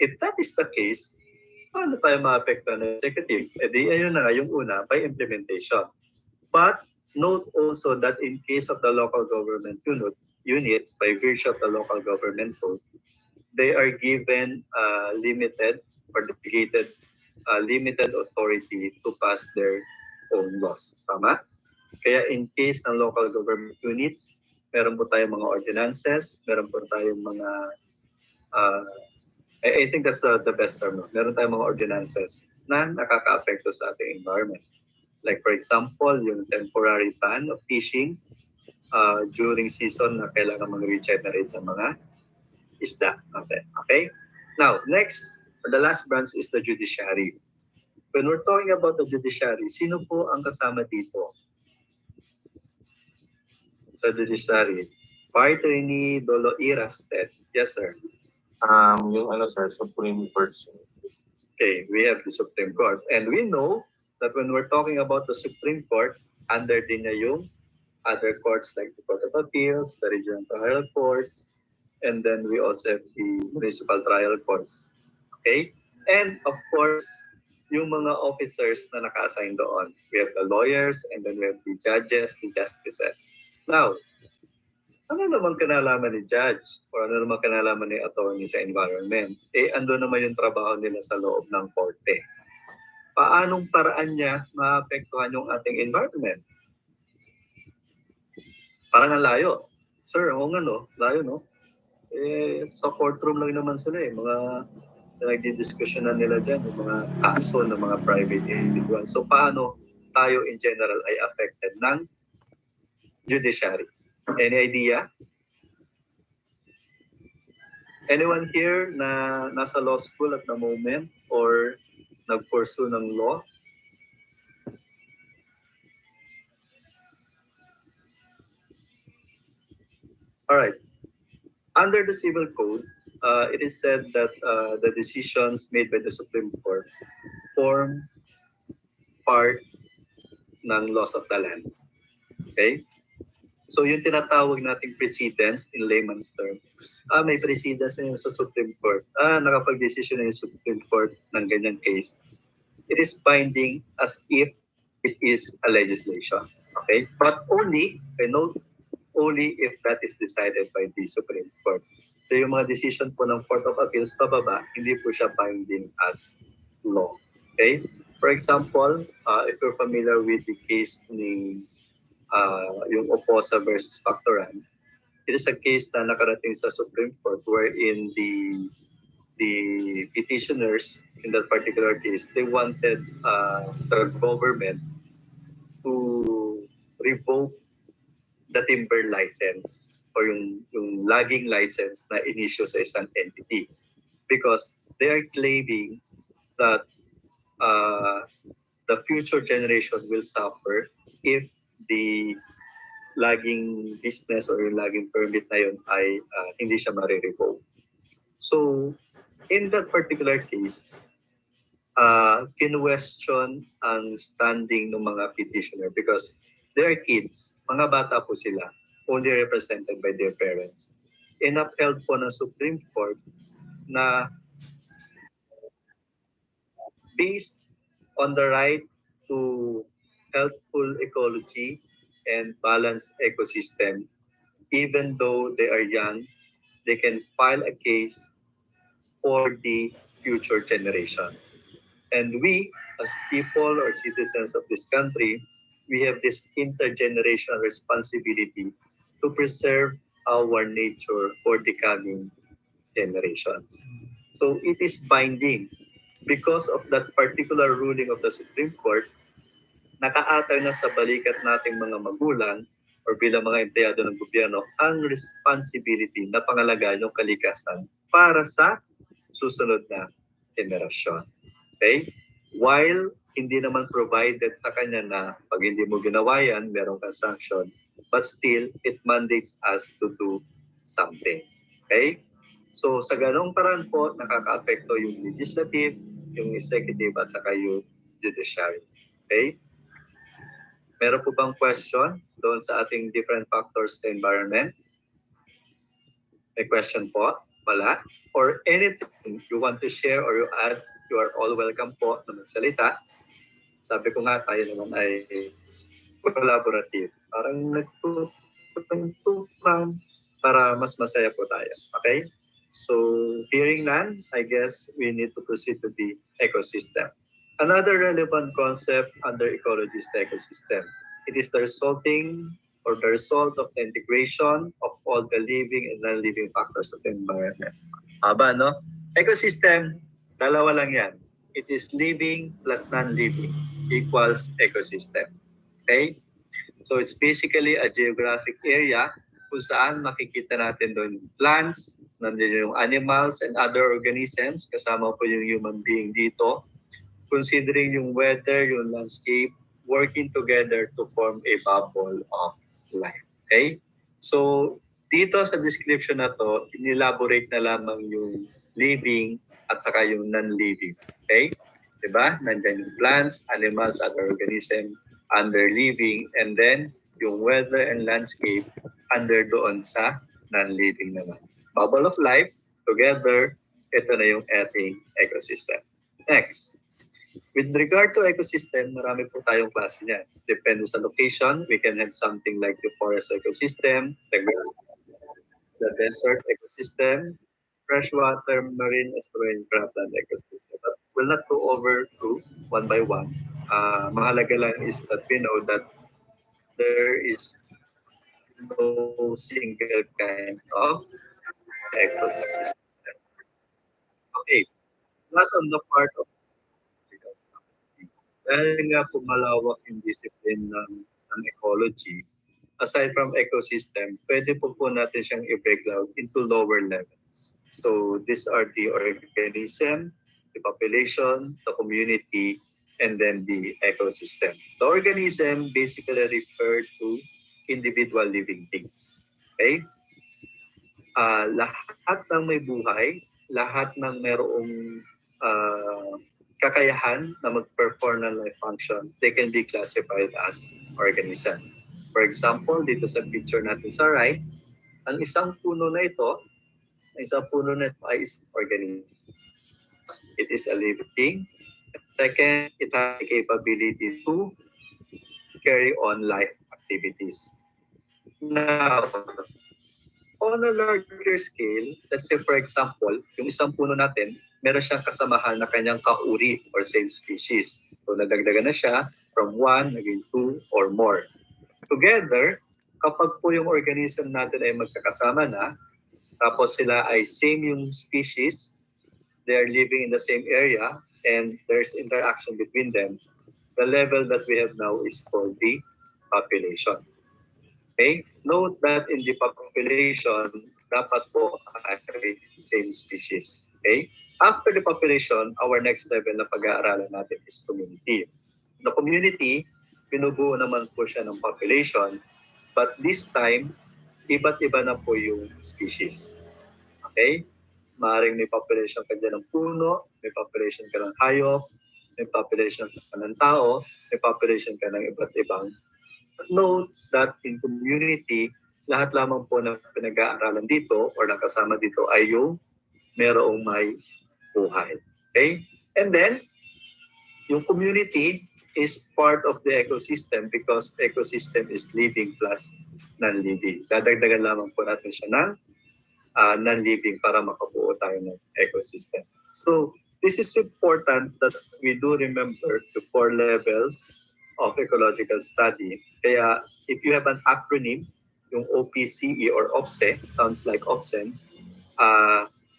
if that is the case, paano tayo maapektuhan ng executive? E di, ayun na nga yung una, by implementation. But note also that in case of the local government unit, by virtue of the local government code, they are given limited or delegated limited authority to pass their own laws. Tama? Kaya in case ng local government units, meron po tayong mga ordinances, meron po tayong mga, I think that's the best term. No? Meron tayong mga ordinances na nakaka-apekto sa ating environment. Like for example, yung temporary ban of fishing during season na kailangan mag-regenerate ng mga isda. Okay? Now, next, the last branch is the judiciary. When we're talking about the judiciary, sino po ang kasama dito? Sa judiciary. Fire Trainee Dolo Irastet. Yes, sir. Yung ano sir, Supreme Court. Okay, we have the Supreme Court. And we know that when we're talking about the Supreme Court, under din niya yung other courts like the Court of Appeals, the Regional Trial Courts, and then we also have the Municipal Trial Courts. Okay? And of course, yung mga officers na naka-assign doon. We have the lawyers, and then we have the judges, the justices. Now, ano naman kanalaman ni judge o ano naman kanalaman ni attorney sa environment? Eh, ando naman yung trabaho nila sa loob ng korte. Paanong paraan niya maapektuhan yung ating environment? Parang ang layo. Sir, oo nga no, layo no? Eh, sa courtroom lang naman sila eh. Mga nagdidiskusyonan nila dyan, yung mga kaso ng mga private individual. So, paano tayo in general ay affected ng judiciary? Any idea? Anyone here na nasa law school at the moment or nag-pursue ng law? All right. Under the Civil Code, it is said that the decisions made by the Supreme Court form part ng laws of the land. Okay? So yung tinatawag nating precedents in layman's term, may precedents na yun sa Supreme Court. Nakapag-decision na yung Supreme Court ng ganyang case. It is binding as if it is a legislation. Okay? But only, I note, only if that is decided by the Supreme Court. So yung mga decision po ng Court of Appeals pababa, hindi po siya binding as law. Okay? For example, if you're familiar with the case ni yung Oposa versus Factoran, it is a case na nakarating sa Supreme Court wherein the petitioners in that particular case, they wanted the government to revoke the timber license or yung logging license na in-issue sa isang entity because they are claiming that the future generation will suffer if the logging business or yung logging permit na yun ay hindi siya marirevoke. So, in that particular case, kinwestiyon ang standing ng mga petitioner because they are kids, mga bata po sila, only represented by their parents. In-upheld po ng Supreme Court na based on the right to healthful ecology and balanced ecosystem. Even though they are young, they can file a case for the future generation. And we, as people or citizens of this country, we have this intergenerational responsibility to preserve our nature for the coming generations. So it is binding. Because of that particular ruling of the Supreme Court, nakaatay na sa balikat nating mga magulang or bilang mga empleyado ng gobyerno ang responsibility na pangalagaan yung kalikasan para sa susunod na generasyon. Okay? While hindi naman provided sa kanya na pag hindi mo ginawa yan, meron kang sanction, but still, it mandates us to do something. Okay? So sa ganong paraan po, nakaka-apekto yung legislative, yung executive, at saka yung judiciary. Okay? Meron po bang question doon sa ating different factors sa environment? May question po? Wala? Or anything you want to share or you add, you are all welcome po na magsalita. Sabi ko nga, tayo naman ay collaborative. Parang nagtutukan para mas masaya po tayo. Okay? So, hearing none, I guess we need to proceed to the ecosystem. Another relevant concept under ecology is the ecosystem. It is the resulting or the result of the integration of all the living and non-living factors of the environment. Aba, no? Ecosystem, dalawa lang yan. It is living plus non-living equals ecosystem. Okay? So it's basically a geographic area kung saan makikita natin doon yung plants, nandun yung animals and other organisms, kasama po yung human being dito, considering yung weather, yung landscape, working together to form a bubble of life. Okay? So, dito sa description na to, inelaborate na lamang yung living at saka yung non-living. Okay? Diba? Nandiyan yung plants, animals, other organism under living, and then yung weather and landscape under doon sa non-living naman. Bubble of life, together, ito na yung ating ecosystem. Next. With regard to ecosystem, marami po tayong klase niyan. Depende sa location, we can have something like the forest ecosystem, the desert ecosystem, freshwater, marine, estuarine, cropland ecosystem. But we'll not go over through one by one. Mahalaga lang is that we know that there is no single kind of ecosystem. Okay, that's on the part of dahil nga po malawak yung discipline ng ecology, aside from ecosystem, pwede po natin siyang i-break down into lower levels. So these are the organism, the population, the community, and then the ecosystem. The organism basically refer to individual living things. Okay? Lahat ng may buhay, lahat ng merong kakayahan na mag-perform ng life function, they can be classified as organism. For example, dito sa picture natin sa right, ang isang puno na ito ay organism. It is a living thing. Second, it has the capability to carry on life activities. Now, on a larger scale, let's say for example, yung isang puno natin, meron siyang kasamahan na kanyang kauri or same species. So nadagdagan na siya from 1, naging 2 or more. Together, kapag po yung organism natin ay magkakasama na, tapos sila ay same yung species, they are living in the same area, and there's interaction between them, the level that we have now is called the population. Okay? Note that in the population, dapat po ay same species. Okay? After the population, our next level na pag-aaralan natin is community. The community, pinubuo naman po siya ng population, but this time, iba't iba na po yung species. Okay? Maaaring may population ka dyan ng puno, may population ka ng hayop, may population ka ng tao, may population ka ng iba't ibang. Note that in community, lahat lamang po na pinag-aaralan dito or nakasama dito ay yung merong may buhay. Okay? And then, yung community, is part of the ecosystem because ecosystem is living plus non-living. Dadagdagan lamang po natin siya ng non-living para makabuo tayo ng ecosystem. So this is important that we do remember the 4 levels of ecological study. Kaya if you have an acronym, yung OPCE or OPSE, sounds like OPSEN,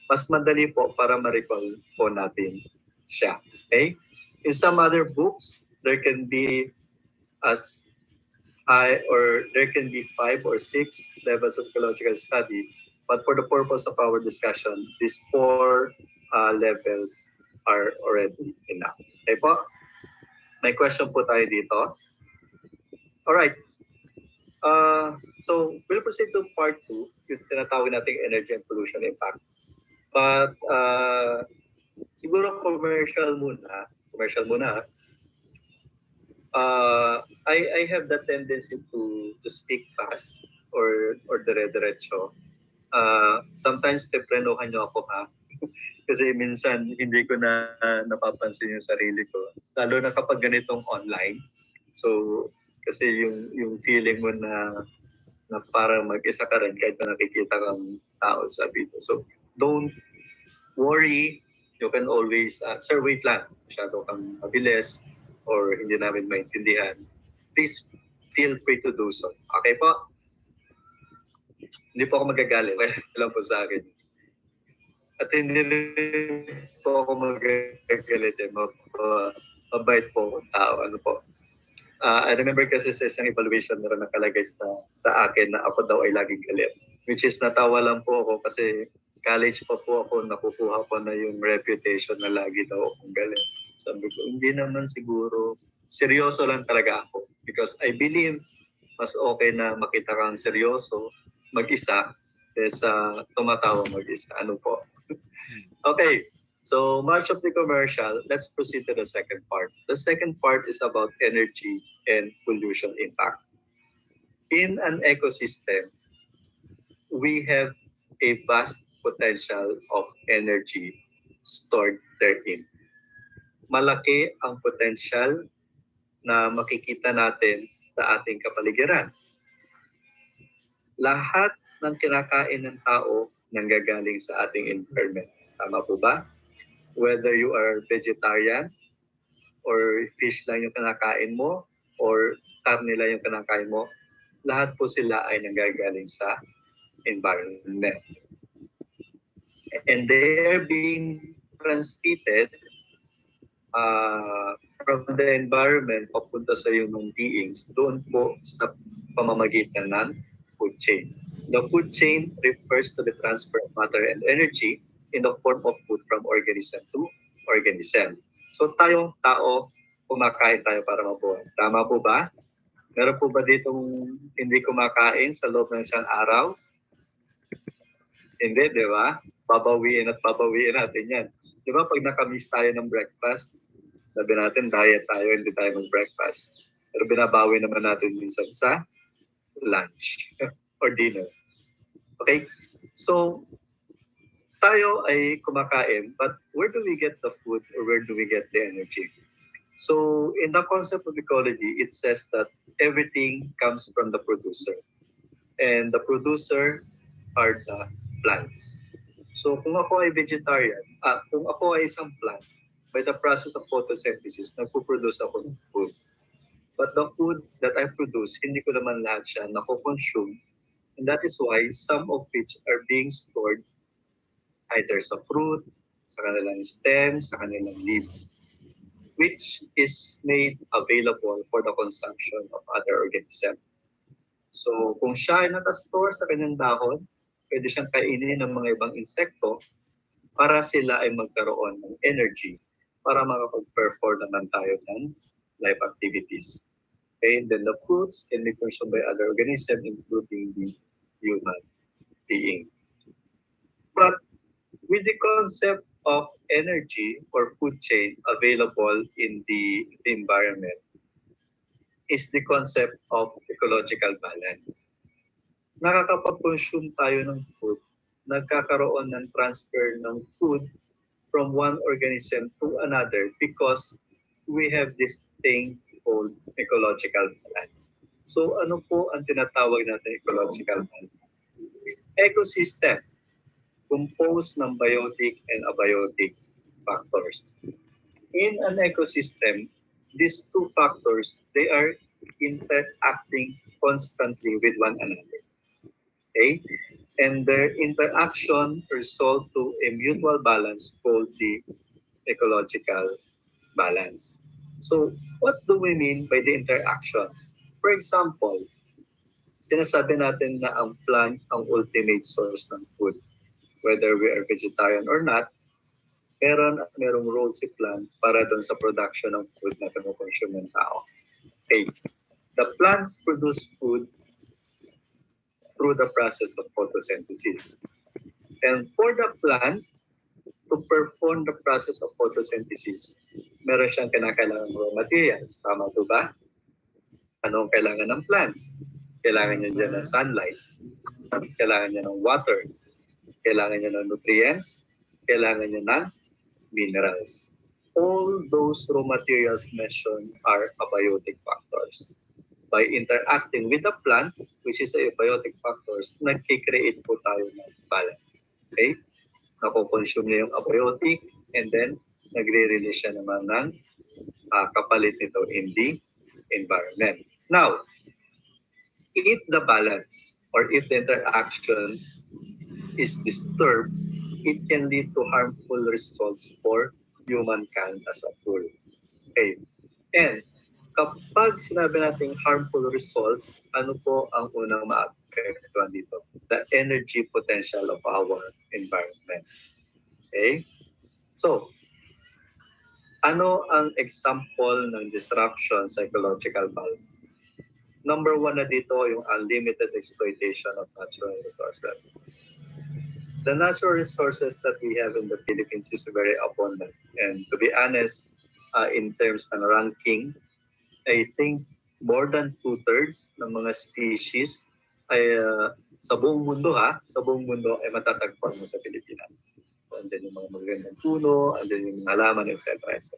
mas madali po para ma-recall po natin siya. Okay? In some other books, there can be as high or there can be 5 or 6 levels of ecological study. But for the purpose of our discussion, these 4 levels are already enough. Okay po? May question po tayo dito. Alright. So we'll proceed to part 2, yung tinatawag nating energy and pollution impact. But siguro commercial muna. I have the tendency to speak fast or dire-diretso. Sometimes peprenohan niyo ako ha. Kasi minsan hindi ko na napapansin yung sarili ko. Lalo na kapag ganitong online. So kasi yung feeling mo na parang mag-isa ka rin kahit na nakikita kang tao sa video. So don't worry. You can always, sir wait lang, masyado kang mabilis or hindi namin maintindihan. Please feel free to do so. Okay po? Hindi po ako magagalit. Kaya lang po sa akin. At hindi rin po ako magagalit. Mabait po akong tao. Ano po? I remember kasi sa isang evaluation na nakalagay sa akin na ako daw ay laging galit. Which is natawa lang po ako kasi college pa po ako, nakukuha ko na yung reputation na lagi daw akong galit. Sabi ko, hindi naman siguro. Seryoso lang talaga ako. Because I believe mas okay na makita kang seryoso, mag-isa, kaysa tumatawa mag-isa. Ano po? Okay. So much of the commercial, let's proceed to the second part. The second part is about energy and pollution impact. In an ecosystem, we have a vast potential of energy stored therein. Malaki ang potential na makikita natin sa ating kapaligiran. Lahat ng kinakain ng tao nanggagaling sa ating environment. Tama po ba? Whether you are vegetarian or fish lang yung kinakain mo or karne lang yung kinakain mo, lahat po sila ay nanggagaling sa environment. And they are being transmitted from the environment papunta sa human beings doon po sa pamamagitan ng food chain. The food chain refers to the transfer of matter and energy in the form of food from organism to organism. So tayong tao, kumakain tayo para mabuhay. Tama po ba? Meron po ba ditong hindi kumakain sa loob ng isang araw? Hindi, di ba? Babawiin natin yan. Di ba pag nakamiss tayo ng breakfast, sabi natin diet tayo, hindi tayo mag-breakfast. Pero binabawi naman natin minsan sa lunch or dinner. Okay? So, tayo ay kumakain, but where do we get the food or where do we get the energy? So, in the concept of ecology, it says that everything comes from the producer. And the producer are the plants. So, kung ako ay vegetarian, kung ako ay isang plant, by the process of photosynthesis, nagpo-produce ako ng food. But the food that I produce, hindi ko naman lahat siya nako-consume. And that is why some of which are being stored either sa fruit, sa kanilang stems, sa kanilang leaves, which is made available for the consumption of other organisms. So kung siya ay nakastore sa kanyang dahon, pwede siyang kainin ng mga ibang insekto para sila ay magkaroon ng energy para makapag-perform naman tayo ng life activities. Okay, and then the fruits can be consumed by other organisms, including the human being. But with the concept of energy or food chain available in the environment is the concept of ecological balance. Nakakapag-consume tayo ng food, nagkakaroon ng transfer ng food from one organism to another because we have this thing called ecological balance. So ano po ang tinatawag natin ecological balance? Ecosystem composed ng biotic and abiotic factors. In an ecosystem, these two factors, they are interacting constantly with one another. Okay? And their interaction result to a mutual balance called the ecological balance. So, what do we mean by the interaction? For example, sinasabi natin na ang plant ang ultimate source ng food. Whether we are vegetarian or not, merong role si plant para doon sa production ng food na kinukonsume ng tao. Okay. The plant produce food through the process of photosynthesis. And for the plant to perform the process of photosynthesis, meron siyang kinakailangan raw materials. Tama po ba? Anong kailangan ng plants? Kailangan niya dyan ng sunlight. Kailangan niya ng water. Kailangan niya ng nutrients. Kailangan niya ng minerals. All those raw materials mentioned are abiotic factors. By interacting with the plant, which is abiotic factors, nagkikreate po tayo ng balance. Okay? Nakoconsume niya yung abiotic and then nagre-release siya naman ng kapalit nito in the environment. Now, if the balance or if the interaction is disturbed, it can lead to harmful results for humankind as a whole. Okay. And kapag sinabi natin harmful results, ano po ang unang ma-apektuhan dito? The energy potential of our environment. Okay? So, ano ang example ng disruption sa ecological balance? Number one na dito, yung unlimited exploitation of natural resources. The natural resources that we have in the Philippines is very abundant. And to be honest, in terms ng ranking, I think more than 2/3 ng mga species ay sa buong mundo sa buong mundo ay matatagpuan mo sa Pilipinas. So, andyan yung mga magagandang puno, andyan yung mga halaman, etc. etc.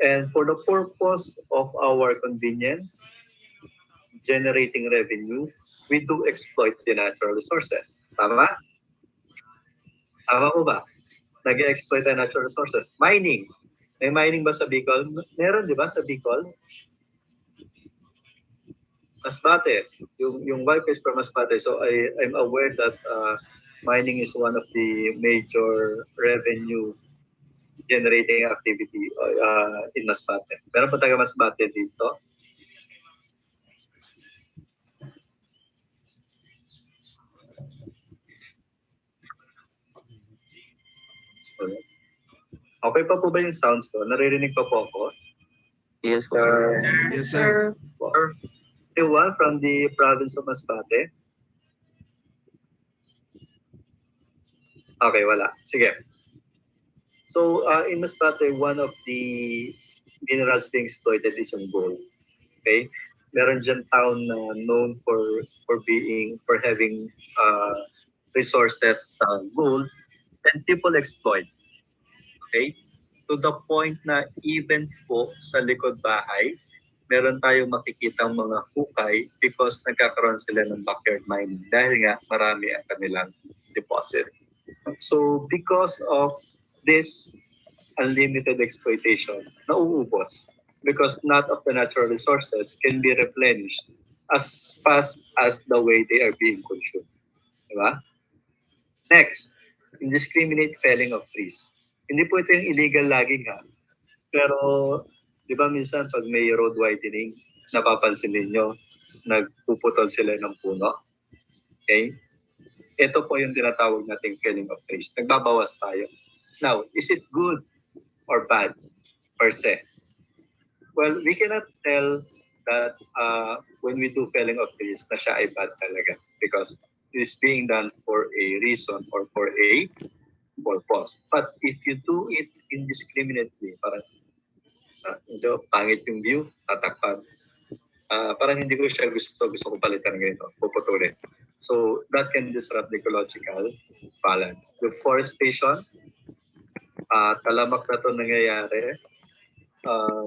And for the purpose of our convenience, generating revenue, we do exploit the natural resources. Tama? Tama po ba? Nag-exploit the natural resources. Mining. May mining ba sa Bicol? Meron, di ba, sa Bicol? Masbate. Yung wife is from Masbate. So I'm aware that mining is one of the major revenue generating activity in Masbate. Meron pa taga Masbate dito? Okay pa po ba yung sounds ko? Naririnig pa po ako? Yes, Yes, sir. Or anyone from the province of Masbate? Okay, wala. Sige. So, in Masbate, one of the minerals being exploited is yung gold. Okay? Meron dyan town na known for having resources sa gold, and people exploit. Okay? To the point na even po sa likod bahay, meron tayong makikitang mga hukay because nagkakaroon sila ng backyard mining dahil nga marami ang kanilang deposit. So because of this unlimited exploitation, nauubos because not of the natural resources can be replenished as fast as the way they are being consumed. Diba? Next, indiscriminate felling of trees. Hindi po ito yung illegal logging Pero, di ba minsan pag may road widening, napapansin ninyo, nagpuputol sila ng puno. Okay? Ito po yung tinatawag nating felling of trees. Nagbabawas tayo. Now, is it good or bad per se? Well, we cannot tell that when we do felling of trees na siya ay bad talaga because it is being done for a reason or for a purpose. But if you do it indiscriminately, parang pangit yung view, tatakpan. Parang hindi ko siya gusto ko palitan ganito, puputulin. So that can disrupt the ecological balance. Deforestation, talamak na ito nangyayari.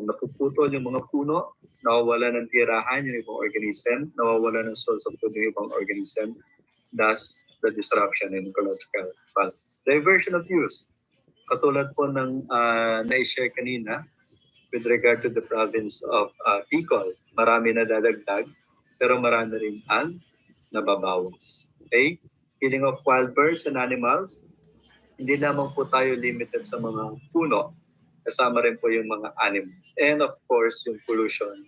napuputol yung mga puno, nawawala ng tirahan yung ibang organism, nawawala ng source of food yung ibang organism, thus the disruption in ecological balance. Diversion of use, katulad po ng na-share kanina with regard to the province of Bicol, marami na dadagdag, pero marami rin ang nababawas. Okay? Killing of wild birds and animals, hindi lamang po tayo limited sa mga puno, kasama rin po yung mga animals. And of course, yung pollution,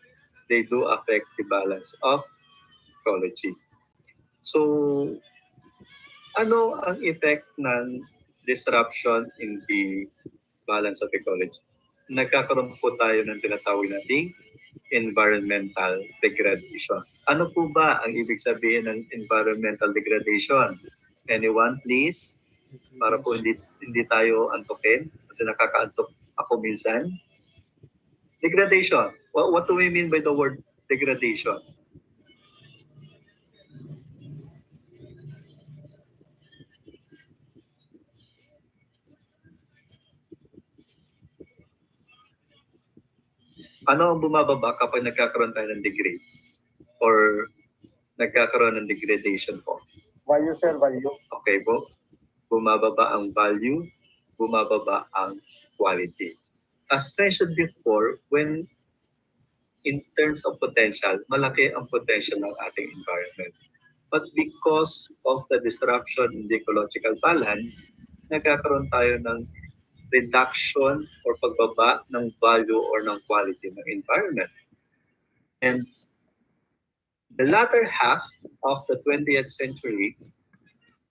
they do affect the balance of ecology. So, ano ang effect ng disruption in the balance of ecology? Nagkakaroon po tayo ng tinatawag nating environmental degradation. Ano po ba ang ibig sabihin ng environmental degradation? Anyone please? Para po hindi tayo antukin kasi nakakaantok ako minsan. Degradation. What do we mean by the word degradation? Ano ang bumababa kapag nagkakaroon tayo ng degrade? Or nagkakaroon ng degradation po? Value, sir, value. Okay po. Bumababa ang value, bumababa ang quality. As mentioned before, when in terms of potential, malaki ang potential ng ating environment. But because of the disruption in the ecological balance, nagkakaroon tayo ng reduction or pagbaba ng value or ng quality ng environment. And the latter half of the 20th century,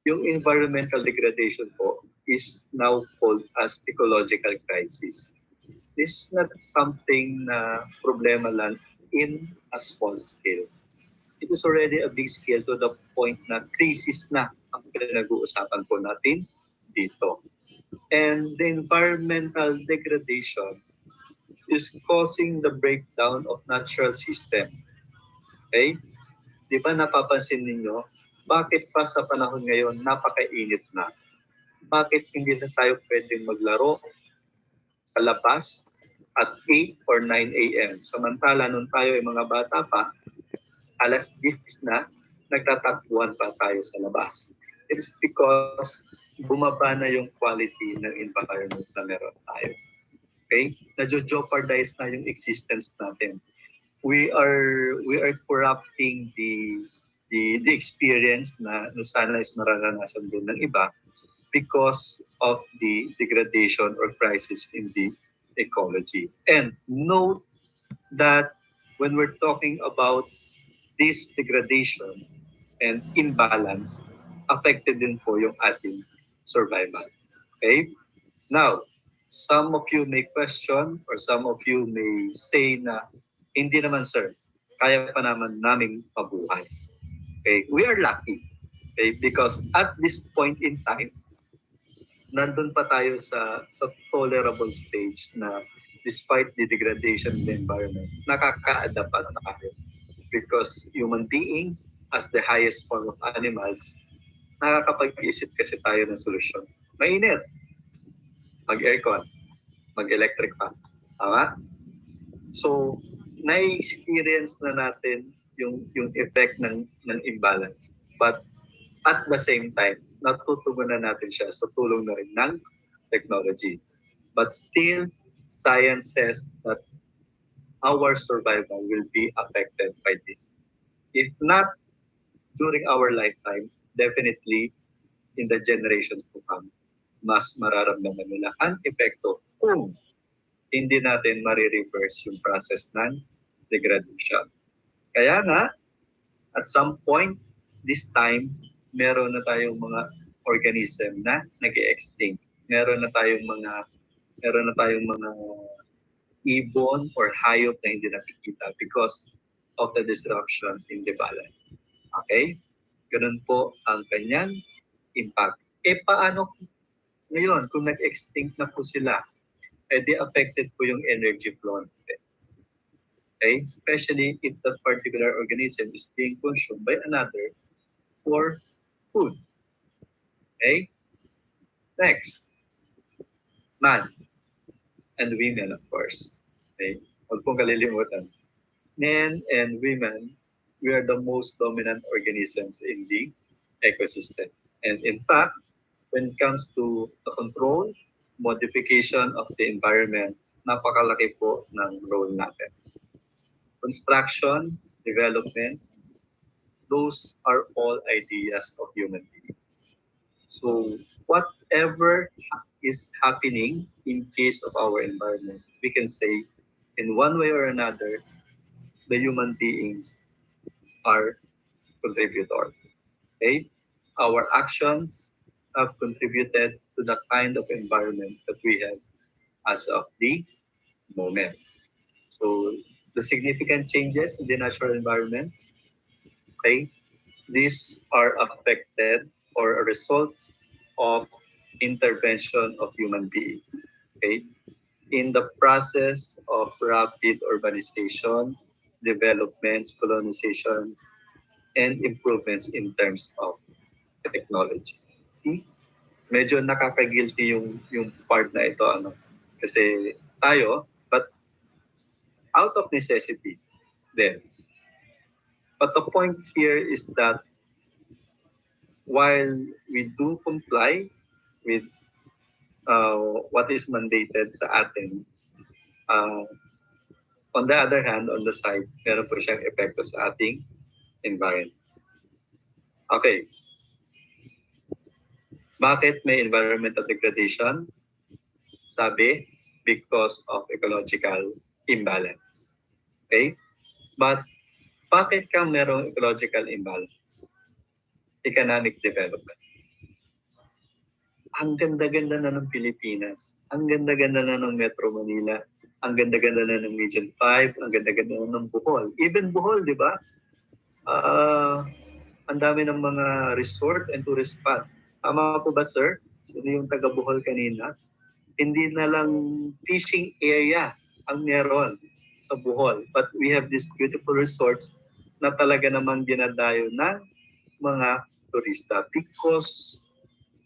yung environmental degradation po is now called as ecological crisis. This is not something na problema lang in a small scale. It is already a big scale to the point na crisis na ang pinag-uusapan po natin dito. And the environmental degradation is causing the breakdown of natural system. Okay? Di ba napapansin ninyo, bakit pa sa panahon ngayon napakainit na? Bakit hindi na tayo pwedeng maglaro sa labas at 8 or 9 a.m. Samantala nung tayo ay mga bata pa, alas 10 na, nagtatakbuhan pa tayo sa labas. It is because bumaba na yung quality ng environment na meron tayo. Okay? Nadjo-jeopardize na yung existence natin. We are corrupting the experience na sana is mararanasan din ng iba because of the degradation or crisis in the ecology. And note that when we're talking about this degradation and imbalance, affected din po yung ating survival. Okay? Now, some of you may question or some of you may say na hindi naman sir, kaya pa naman naming mabuhay. Okay? We are lucky. Okay? Because at this point in time, nandun pa tayo sa tolerable stage na despite the degradation of the environment, nakaka-adapt pa na tayo. Because human beings, as the highest form of animals, nakakapag-isip kasi tayo ng solusyon. Mainit, mag-aircon, mag-electric fan. Tama? So, na-experience na natin yung effect ng imbalance. But at the same time, natutugunan natin siya sa tulong na rin ng technology. But still, science says that our survival will be affected by this. If not during our lifetime, definitely in the generations to come, mas mararamdaman nila ang epekto kung hindi natin marireverse yung process ng degradation. Kaya nga, at some point, this time, meron na tayong mga organism na nag-extinct. Meron na tayong mga ibon or hayop na hindi nakikita because of the disruption in the balance. Okay? Ganun po ang kanyang impact. Paano ngayon kung nag-extinct na po sila? Di affected po yung energy flow natin. Okay? Especially if that particular organism is being consumed by another for food. Okay? Next. Man and women, of course. Okay? Huwag pong kalilimutan. Men and women, we are the most dominant organisms in the ecosystem. And in fact, when it comes to the control, modification of the environment, napakalaki po ng role natin. Construction, development, those are all ideas of human beings. So whatever is happening in case of our environment, we can say in one way or another, the human beings are contributor. Okay? Our actions have contributed to the kind of environment that we have as of the moment. So the significant changes in the natural environments, okay, these are affected or results of intervention of human beings. Okay, in the process of rapid urbanization, developments, colonization, and improvements in terms of technology. See? Medyo nakaka-guilty yung part na ito, ano? Kasi tayo, but out of necessity then. But the point here is that while we do comply with what is mandated sa atin, on the other hand, on the side, meron po siyang epekto sa ating environment. Okay. Bakit may environmental degradation? Sabi, because of ecological imbalance. Okay? But bakit ka merong ecological imbalance? Economic development. Ang ganda-ganda na ng Pilipinas. Ang ganda-ganda na ng Metro Manila. Ang ganda-ganda na ng Region 5. Ang ganda-ganda na ng Bohol. Even Bohol, di ba? Ang dami ng mga resort and tourist spot. Tama po ba, sir? Sino yung taga Bohol kanina? Hindi na lang fishing area ang meron sa Bohol. But we have these beautiful resorts na talaga namang dinadayo ng mga turista because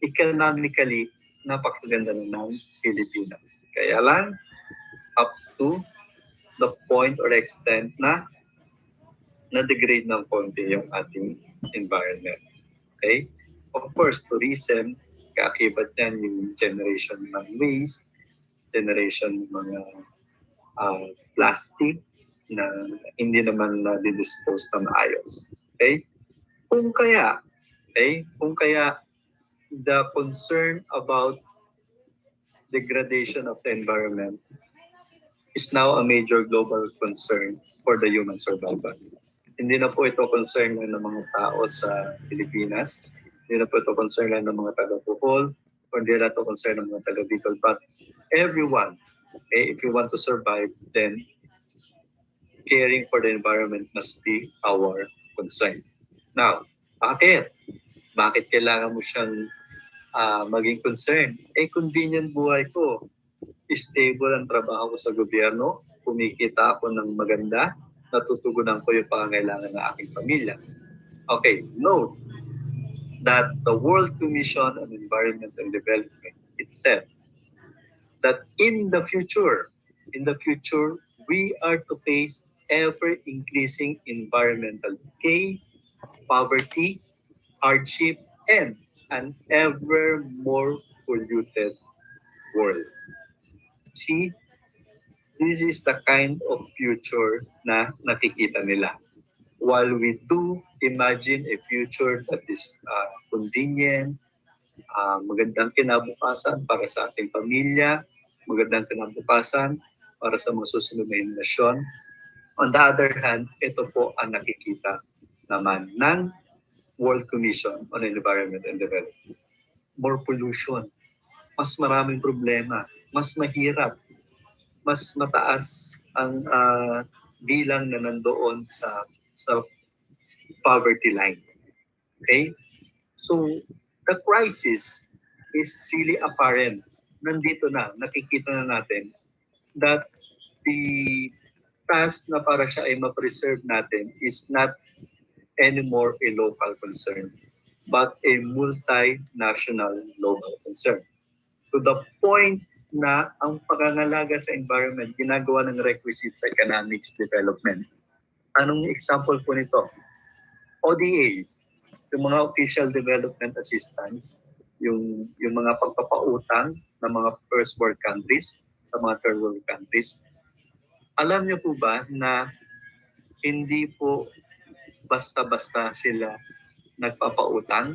economically napakaganda na ng Pilipinas. Kaya lang, up to the point or extent na na-degrade ng konti yung ating environment. Okay? Of course, tourism, kaakibat yan yung generation ng waste, generation ng mga plastic na hindi naman na-dispose ng maayos. Okay? Kung kaya the concern about degradation of the environment is now a major global concern for the human survival. Hindi na po ito concern ng mga tao sa Pilipinas, hindi na po ito concern ng mga taga-Bohol, or hindi na ito concern ng mga taga-Bicol, but everyone, if you want to survive, then caring for the environment must be our concern. Now, bakit? Bakit kailangan mo siyang maging concern? Convenient buhay ko. Stable ang trabaho ko sa gobyerno. Kumikita ako ng maganda. Natutugunan ko yung pangangailangan ng aking pamilya. Okay, note that the World Commission on Environment and Development, it said that in the future, we are to face ever-increasing environmental decay, poverty, hardship, and an ever more polluted world. See, this is the kind of future na nakikita nila. While we do imagine a future that is convenient, magandang kinabukasan para sa ating pamilya, magandang kinabukasan para sa mga susunod na henerasyon. On the other hand, ito po ang nakikita naman ng World Commission on Environment and Development. More pollution, mas maraming problema, mas mahirap, mas mataas ang bilang na nandoon sa poverty line. Okay? So, the crisis is really apparent. Nandito na, nakikita na natin that the task na para siya ay ma-preserve natin is not anymore a local concern, but a multinational global concern. To the point na ang pangangalaga sa environment ginagawa ng requisite sa economics development. Anong example po nito? ODA, yung mga official development assistance, yung mga pagpapautang ng mga first world countries sa mga third world countries. Alam niyo po ba na hindi po basta-basta sila nagpapautang?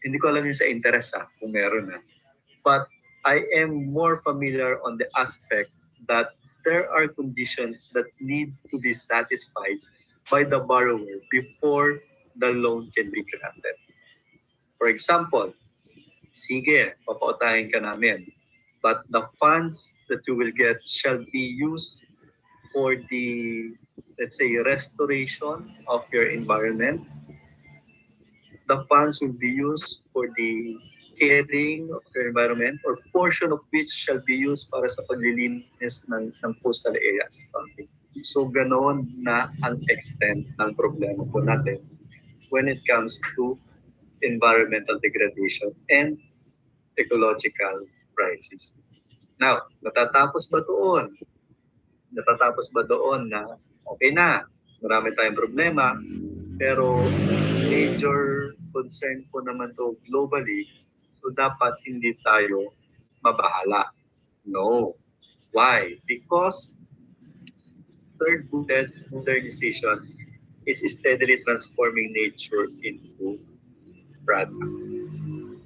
Hindi ko alam yung sa interest kung meron na. But I am more familiar on the aspect that there are conditions that need to be satisfied by the borrower before the loan can be granted. For example, sige, papautahin ka namin. But the funds that you will get shall be used for the, let's say, restoration of your environment. The funds will be used for the caring of your environment, or portion of which shall be used para sa paglilinis ng coastal areas. Something. So ganoon na ang extent ng problema po natin when it comes to environmental degradation and ecological crisis. Now, natatapos ba doon? Natatapos ba doon na okay na, marami tayong problema, pero major concern po naman to globally, so dapat hindi tayo mabahala. No. Why? Because third bullet, modernization, is steadily transforming nature into products.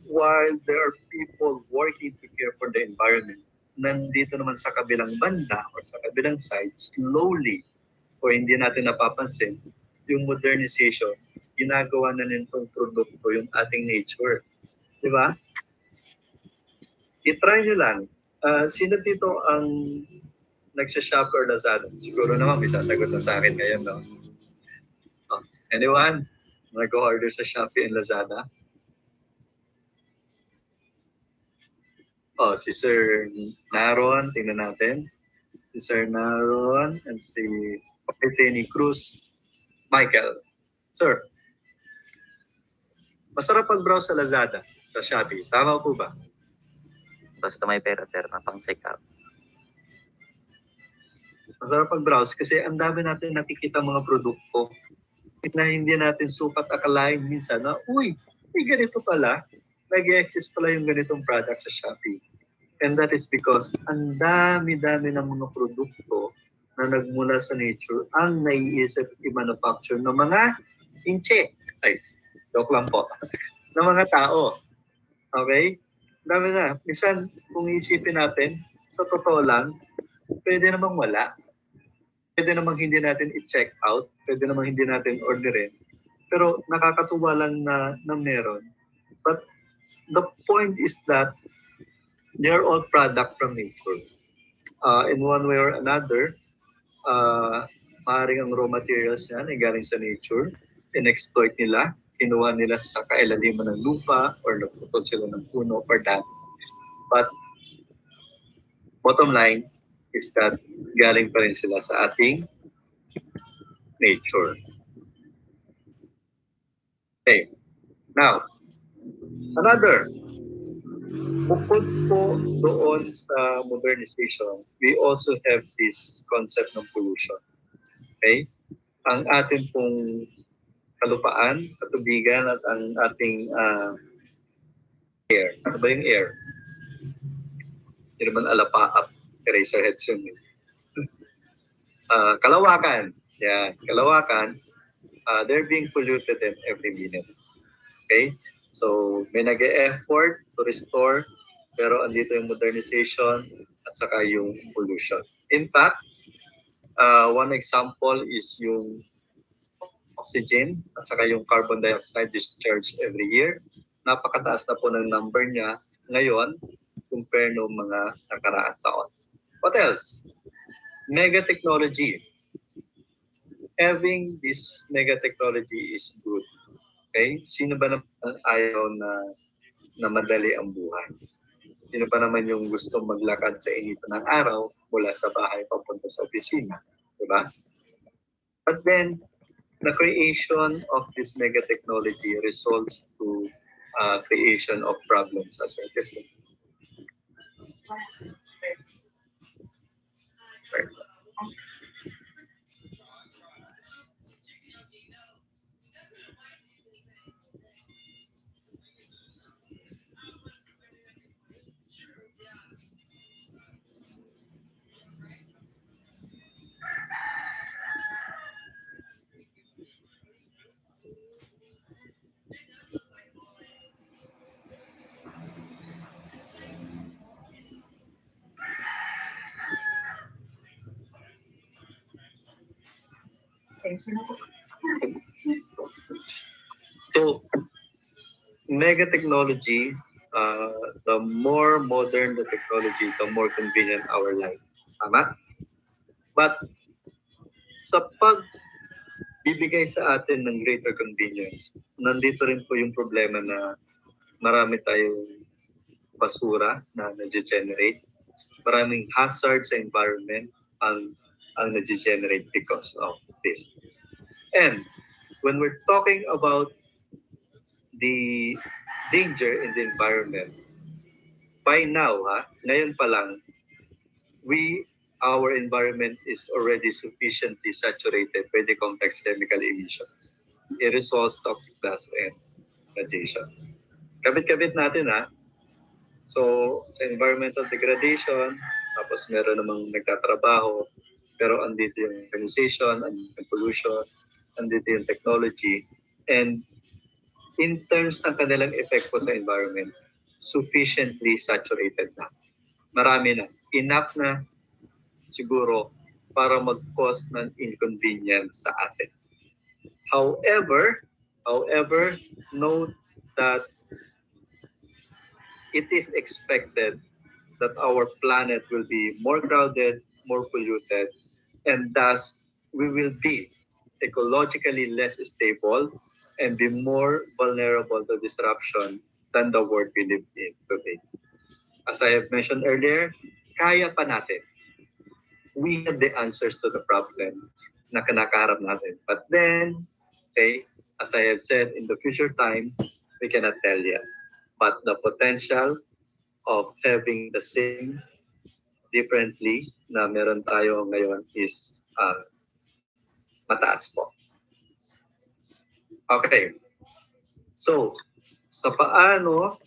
While there are people working to care for the environment, nandito naman sa kabilang banda or sa kabilang side, slowly, o hindi natin napapansin, yung modernization, ginagawa na nitong produkto yung ating nature. Di ba? I-try nyo lang. Sino dito ang nagsha-shop or Lazada? Siguro naman may sasagot na sa akin ngayon, no? Anyone? Nag-order sa Shopee and Lazada? Si Sir Naron, tingnan natin. Si Sir Naron and si Penny Cruz. Michael. Sir, masarap pag-browse sa Lazada, sa Shopee. Tama po ba? Basta may pera, sir, na pang-check out. Masarap pag-browse kasi ang dami natin nakikita mga produkto na hindi natin sukat akalain minsan na, uy, may ganito pala. Nag-exist pala yung ganitong product sa Shopee. And that is because ang dami-dami ng mga produkto na nagmula sa nature ang naiisip i-manufacture ng mga inche. Ay, joke lang po. ng mga tao. Okay? Dami na. Minsan, kung iisipin natin, sa totoo lang, pwede namang wala. Pwede namang hindi natin i-check out. Pwede namang hindi natin orderin. Pero nakakatuwa lang na meron. But the point is that they're all product from nature. In one way or another, maaaring ang raw materials niyan ay galing sa nature, in-exploit nila, kinuha nila sa kailaliman ng lupa or nagputol sila ng puno for that. But bottom line is that galing pa rin sila sa ating nature. Okay. Now, another, bukod po doon sa modernization, we also have this concept ng pollution. Okay? Ang ating pong kalupaan, katubigan at ang ating air. Ano ba yung air? Hindi naman alapaap, eraserheads yun. Kalawakan. Yeah, kalawakan. They're being polluted every minute. Okay? So, may nag-e-effort to restore, pero andito yung modernization at saka yung pollution. In fact, one example is yung oxygen at saka yung carbon dioxide discharge every year. Napakataas na po ng number niya ngayon compare noong mga nakaraang taon. What else? Mega technology. Having this mega technology is good. Okay? Sino ba naman ayaw na madali ang buhay? Sino ba naman yung gusto maglakad sa init ng araw mula sa bahay papunta sa opisina? Diba? But then, the creation of this mega technology results to creation of problems as well. So, mega technology, the more modern the technology, the more convenient our life. Tama? But sa pagbibigay sa atin ng greater convenience, nandito rin po yung problema na marami tayong basura na nag-generate. Maraming hazard sa environment ang nag-generate because of this. And when we're talking about the danger in the environment, by now, ngayon pa lang, our environment is already sufficiently saturated by the complex chemical emissions, aerosols, toxic gas, and radiation. Kabit-kabit natin So, sa environmental degradation, tapos meron namang nagtatrabaho, pero andito yung organization, andito yung pollution, andito yung technology, and in terms ng kanilang effect po sa environment, sufficiently saturated na. Marami na. Enough na siguro para mag-cause ng inconvenience sa atin. However, note that it is expected that our planet will be more crowded, more polluted, and thus we will be ecologically less stable and be more vulnerable to disruption than the world we live in today. As I have mentioned earlier, kaya pa natin. We have the answers to the problem na kinakaharap natin. But then, as I have said, in the future time, we cannot tell yet. But the potential of having the same differently na meron tayo ngayon is mataas po. Okay. So, sa paano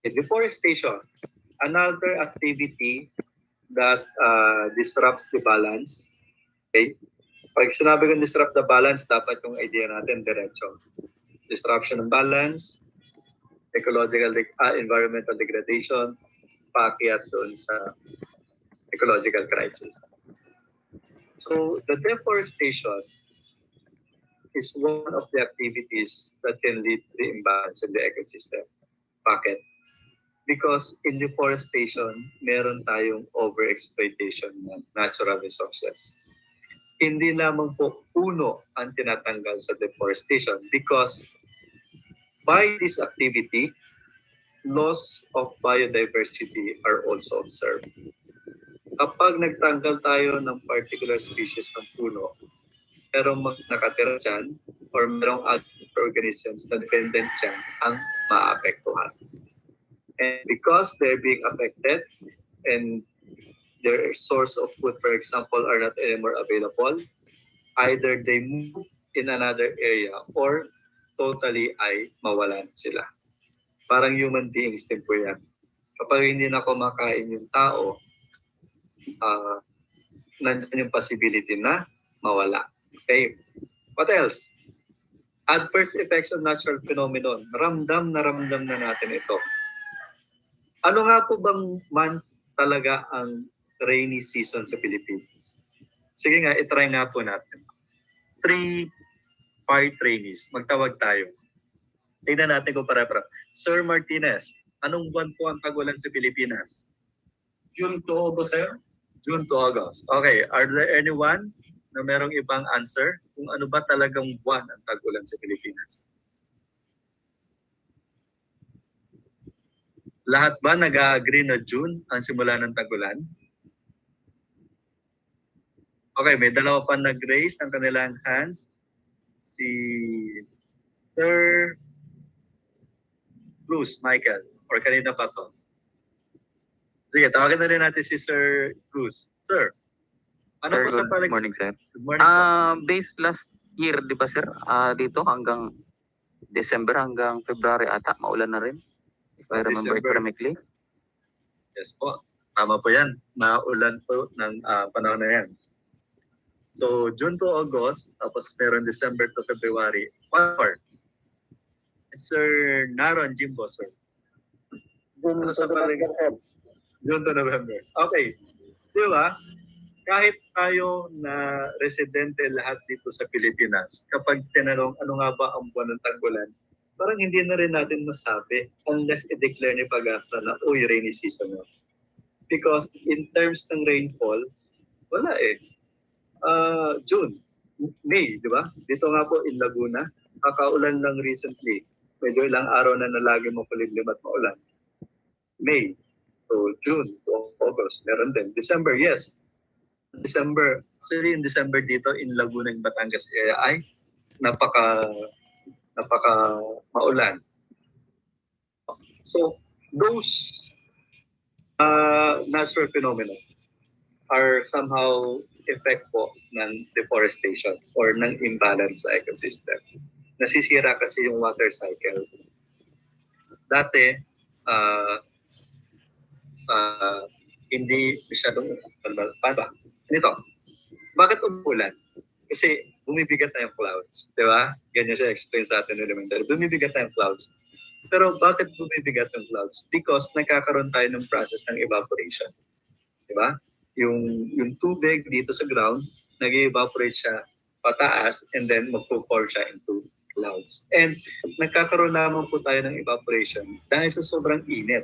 deforestation, another activity that disrupts the balance. Okay? Pag sinabi kong disrupt the balance, dapat yung idea natin diretso. Disruption ng balance, ecological, environmental degradation, paakyat doon sa ecological crisis. So the deforestation is one of the activities that can lead to the imbalance in the ecosystem. Bakit? Because in deforestation, meron tayong overexploitation ng natural resources. Hindi lamang po puno ang tinatanggal sa deforestation because by this activity, loss of biodiversity are also observed. Kapag nagtanggal tayo ng particular species ng puno, pero nakatira dyan or merong other organisms na dependent dyan ang maapektuhan. And because they're being affected and their source of food, for example, are not anymore available, either they move in another area or totally ay mawalan sila. Parang human beings din po yan. Kapag hindi na kumakain yung tao, nandiyan yung possibility na mawala. Okay. What else? Adverse effects of natural phenomenon. Ramdam na natin ito. Ano nga po bang month talaga ang rainy season sa Philippines? Sige nga, itry nga po natin. 3 fire trainees. Magtawag tayo. Tingnan natin kung para-para. Sir Martinez, anong buwan po ang tag-ulan sa Pilipinas? June to August, sir. June to August. Okay. Are there anyone na merong ibang answer kung ano ba talagang buwan ang tag-ulan sa Pilipinas? Lahat ba nag-agree na June ang simula ng tag-ulan? Okay, may dalawa pa nag-raise ng kanilang hands. Si Cruz, Michael, or kanina pa to? Sige, tawagan na rin natin si Sir Cruz. Sir, ano Sir, po sa good morning, sir. Good morning po. Based last year, di ba, sir? Dito hanggang December hanggang February ata, maulan na rin. If I remember it December. correctly. Yes po. Tama po yan. Maulan po ng panahon na yan. So, June to August, tapos meron December to February. 1 more. Sir Naron Jimbo, sir. Ano sa palagay? June to November. Okay. Di ba? Kahit tayo na residente lahat dito sa Pilipinas, kapag tinanong ano nga ba ang buwan ng tag-ulan, parang hindi na rin natin masabi unless i-declare ni Pag-asa na, uy, rainy season na. Because in terms ng rainfall, wala eh. June, May, di ba? Dito nga po in Laguna, kakaulan lang recently. Medyo ilang araw na lagi makulimlim at maulan. May, so June to August, meron din. December, yes. December, actually in December dito in Laguna, in Batangas area ay napaka maulan. So, those natural phenomena are somehow effect po ng deforestation or ng imbalance sa ecosystem. Nasisira kasi yung water cycle. Dati, hindi masyadong paano? Ganito, bakit umulan? Kasi bumibigat na yung clouds, di ba? Ganyan siya explain sa atin elementary. Bumibigat na yung clouds. Pero bakit bumibigat yung clouds? Because nagkakaroon tayo ng process ng evaporation. Di ba? Yung tubig dito sa ground, nag-evaporate siya pataas and then magpo-form siya into clouds. And nagkakaroon naman po tayo ng evaporation dahil sa sobrang init.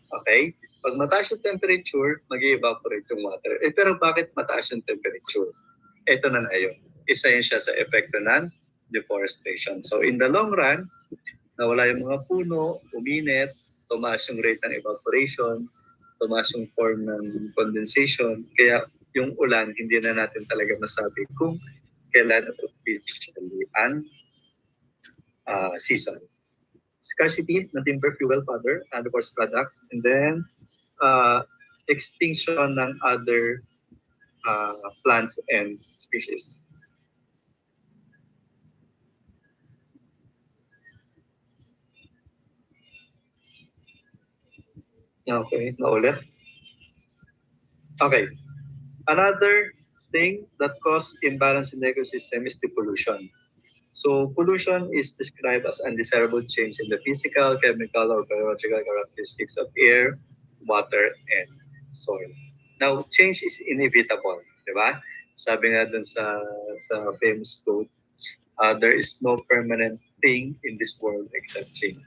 Okay? Pag mataas yung temperature, mag-evaporate yung water. Pero bakit mataas yung temperature? Ito na ngayon. Isa yun siya sa epekto ng deforestation. So in the long run, nawala yung mga puno, uminit, tumaas yung rate ng evaporation, tumaas yung form ng condensation. Kaya yung ulan, hindi na natin talaga masabi kung kailan officially ang season. Scarcity ng timber fuel fodder and forest products, and then extinction ng other plants and species. Okay, naulit. Okay. Another thing that causes imbalance in the ecosystem is the pollution. So pollution is described as undesirable change in the physical, chemical, or biological characteristics of air, water, and soil. Now, change is inevitable, di ba? Sabi nga dun sa famous quote, there is no permanent thing in this world except change.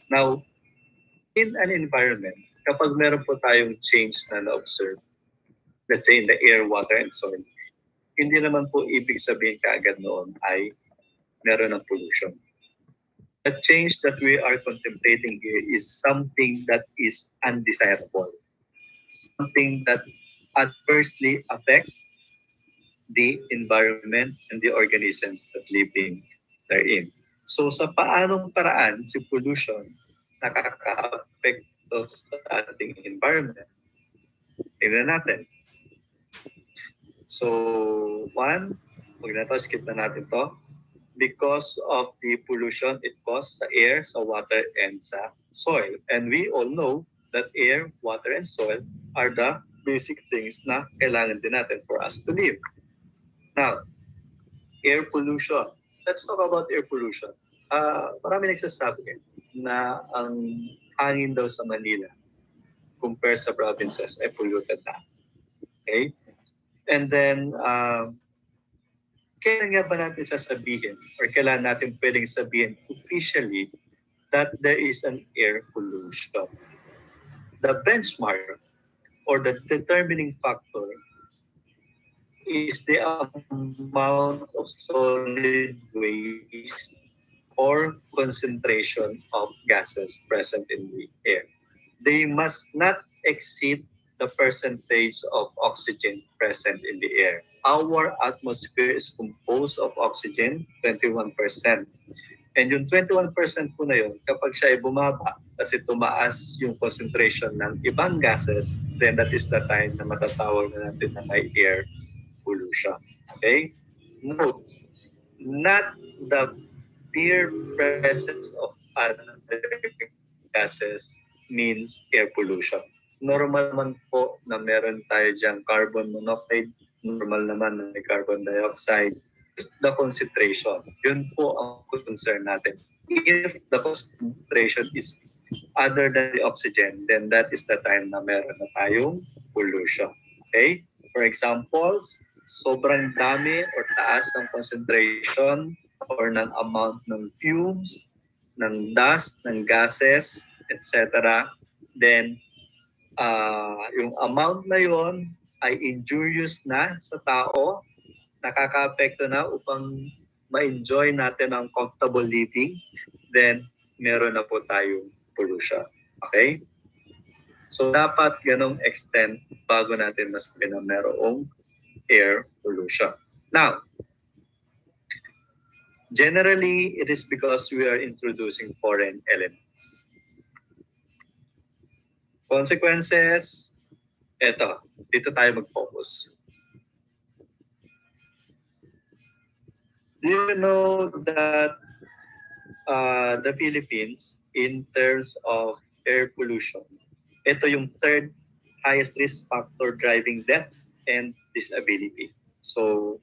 Now, in an environment, kapag meron po tayong change na na-observe, let's say in the air, water, and soil, hindi naman po ibig sabihin kaagad noon ay meron ng pollution. The change that we are contemplating here is something that is undesirable. Something that adversely affects the environment and the organisms that living therein. So sa paanong paraan si pollution nakaka-apekto sa ating environment? Tingnan natin. So, one, huwag na to, skip na natin to. Because of the pollution it causes sa air, sa water, and sa soil. And we all know that air, water, and soil are the basic things na kailangan din natin for us to live. Now, air pollution. Let's talk about air pollution. Marami nagsasabi na ang hangin daw sa Manila compared sa provinces ay polluted na. Okay? And then, kailan nga ba natin sasabihin or kailan natin pwedeng sabihin officially that there is an air pollution? The benchmark or the determining factor is the amount of solid waste or concentration of gases present in the air. They must not exceed the percentage of oxygen present in the air. Our atmosphere is composed of oxygen, 21%, And yung 21% po na yun, kapag siya ay bumaba, kasi tumaas yung concentration ng ibang gases, then that is the time na matatawag na natin na may air pollution. Okay? Note, not the mere presence of other gases means air pollution. Normal man po na meron tayo diyang carbon monoxide, normal naman na may carbon dioxide, the concentration. Yun po ang concern natin. If the concentration is other than the oxygen, then that is the time na meron na tayong pollution. Okay? For example, sobrang dami or taas ng concentration or ng amount ng fumes, ng dust, ng gases, etc. Then, yung amount na yon ay injurious na sa tao, nakaka-apekto na upang ma-enjoy natin ang comfortable living, then meron na po tayong pollution. Okay? So dapat ganong extent bago natin masabi na merong air pollution. Now, generally, it is because we are introducing foreign elements. Consequences, eto, dito tayo mag-focus. Do you know that the Philippines, in terms of air pollution, ito yung third highest risk factor driving death and disability. So,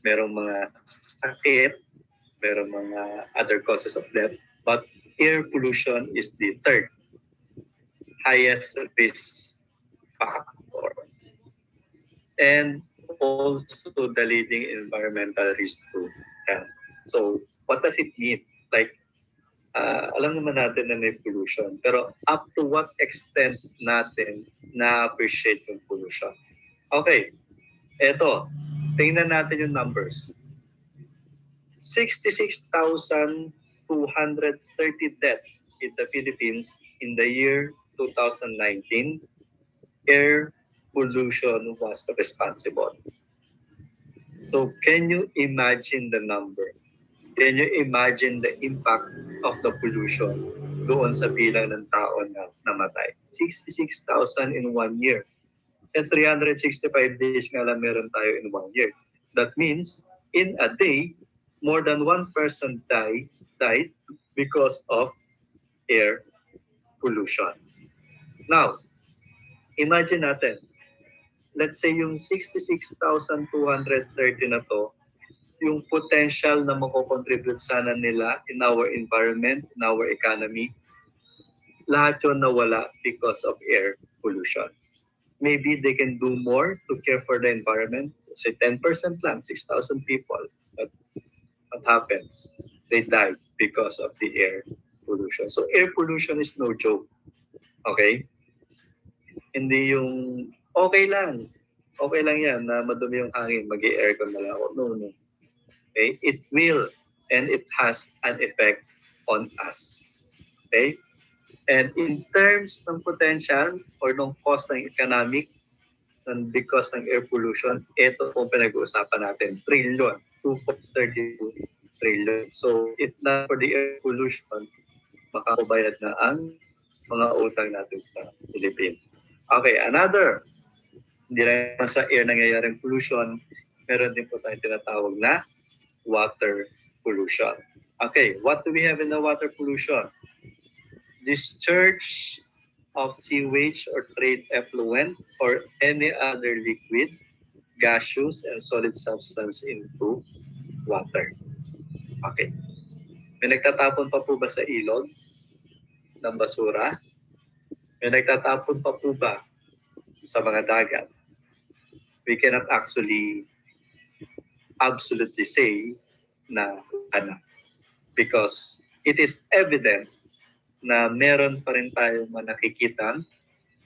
merong mga sakit, merong mga other causes of death, but air pollution is the third highest risk factor. And also the leading environmental risk to health. So, what does it mean? Like, alam naman natin na may pollution, pero up to what extent natin na-appreciate yung pollution? Okay, eto, tingnan natin yung numbers. 66,230 deaths in the Philippines in the year 2019, air pollution was responsible. So can you imagine the number? Can you imagine the impact of the pollution doon sa bilang ng tao na namatay? 66,000 in 1 year. And 365 days nga lang meron tayo in 1 year. That means, in a day, more than one person dies because of air pollution. Now, imagine natin, let's say yung 66,230 na to, yung potential na mako-contribute sana nila in our environment, in our economy, lahat yun nawala because of air pollution. Maybe they can do more to care for the environment. Say 10% lang, 6,000 people. But what happened? They died because of the air pollution. So air pollution is no joke. Okay? Hindi yung okay lang yan na madumi yung hangin, mag-i-aircon na lang ako. No. Okay? It will and it has an effect on us. Okay? And in terms ng potential or ng cost ng economic and because ng air pollution, ito po pinag-uusapan natin, trillion, 2.32 trillion. So if not for the air pollution, makakubayad na ang mga utang natin sa Philippines. Okay, another, hindi lang sa air nangyayaring pollution, meron din po tayong tinatawag na water pollution. Okay, what do we have in the water pollution? Discharge of sewage or trade effluent or any other liquid, gaseous, and solid substance into water. Okay. May nagtatapon pa po ba sa ilog ng basura? May nagtatapon pa po ba sa mga dagat? We cannot actually absolutely say na ano. Because it is evident na meron pa rin tayong nakikitang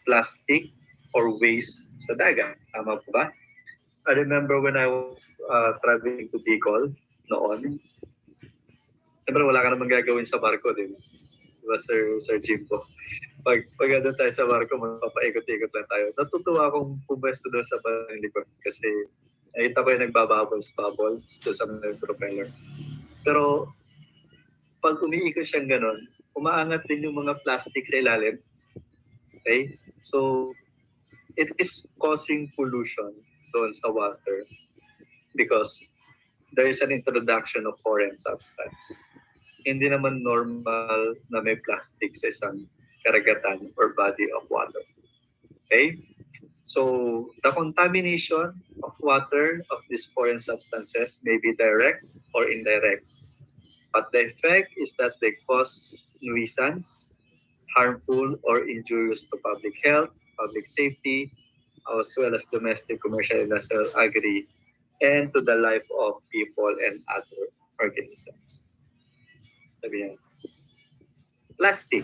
plastic or waste sa dagat. Tama po ba? I remember when I was traveling to Bicol noon. Siyempre wala ka naman gagawin sa barko, din. Diba, Sir Jimbo? Pag doon tayo sa barko, mapapaikot-ikot lang tayo. Natutuwa akong pumesto doon sa balang likod kasi nakita ko yung nagbabubbles doon sa mga propeller. Pero pag umiikot siyang ganon, umaangat din yung mga plastic sa ilalim. Okay? So, it is causing pollution doon sa water because there is an introduction of foreign substance. Hindi naman normal na may plastic sa isang karagatan or body of water. Okay? So, the contamination of water of these foreign substances may be direct or indirect. But the effect is that they cause nuisance, harmful or injurious to public health, public safety, as well as domestic, commercial, industrial, agri, and to the life of people and other organisms. Sabi yan. Plastic.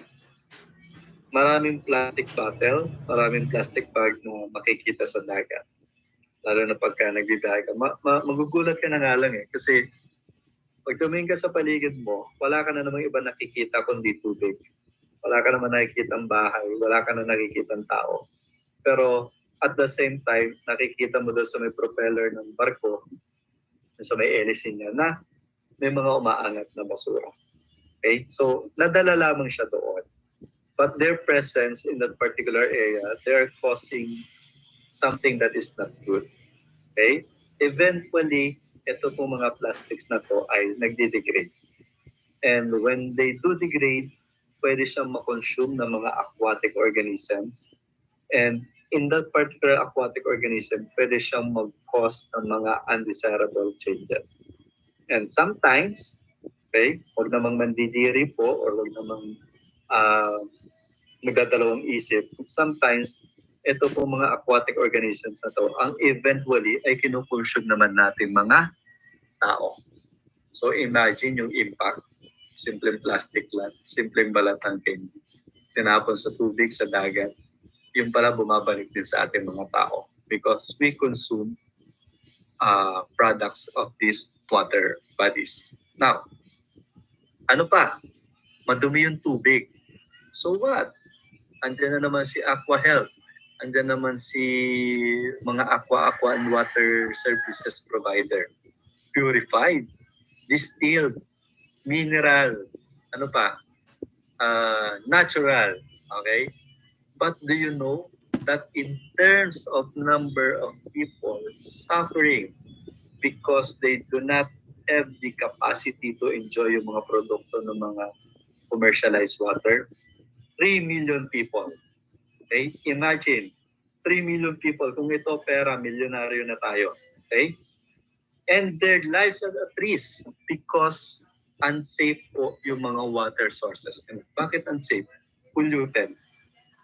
Maraming plastic bottle, maraming plastic bag na makikita sa dagat. Lalo na pagka nagdidagat. Magugulat ka na nga lang eh. Kasi pag tumingin ka sa paligid mo, wala ka na namang iba nakikita kundi tubig. Wala ka naman nakikita ang bahay, wala ka na nakikita ang tao. Pero at the same time, nakikita mo doon sa may propeller ng barko, sa may hélice niya, na may mga umaangat na basura. Okay? So, nadala lamang siya doon. But their presence in that particular area, they're causing something that is not good. Okay? Eventually, ito pong mga plastics na to ay nagdi-degrade. And when they do degrade, pwede siyang makonsume ng mga aquatic organisms. And in that particular aquatic organism, pwede siyang mag-cause ng mga undesirable changes. And sometimes, okay, huwag namang mandidiri po or huwag namang nagdadalawang isip. Sometimes, ito po mga aquatic organisms na to, ang eventually ay kinukonsume naman natin mga tao. So imagine yung impact. Simpleng plastic lang, simpleng balatang candy. Tinapon sa tubig, sa dagat. Yung pala bumabalik din sa ating mga tao because we consume products of these water bodies. Now, ano pa? Madumi yung tubig. So what? Andiyan na naman si Aqua Health. Andiyan naman si mga aqua and water services provider. Purified, distilled, mineral, ano pa? Natural. Okay? But do you know that in terms of number of people suffering because they do not have the capacity to enjoy yung mga produkto ng mga commercialized water, 3 million people. Okay? Imagine, 3 million people. Kung ito pera, milyonaryo na tayo. Okay? And their lives are at risk because unsafe po yung mga water sources. And bakit unsafe? Polluted.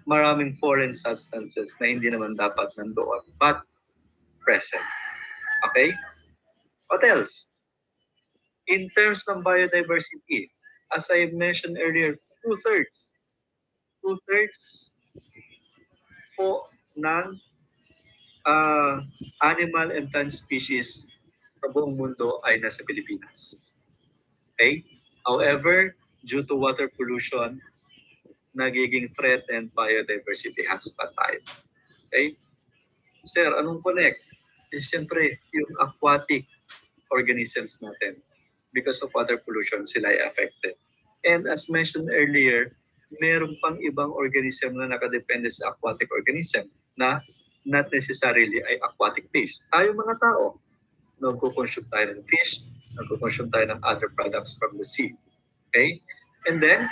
Maraming foreign substances na hindi naman dapat nandoon but present. Okay? What else? In terms ng biodiversity, as I mentioned earlier, two-thirds po ng animal and plant species sa buong mundo ay nasa Pilipinas. Okay? However, due to water pollution, nagiging threatened biodiversity hotspot tayo. Okay? Sir, anong connect? Eh, siyempre, yung aquatic organisms natin, because of water pollution, sila ay affected. And as mentioned earlier, meron pang ibang organism na nakadepende sa aquatic organism na not necessarily ay aquatic based. Tayo mga tao, nagko-consume tayo ng fish, nagko-consume tayo ng other products from the sea. Okay? And then,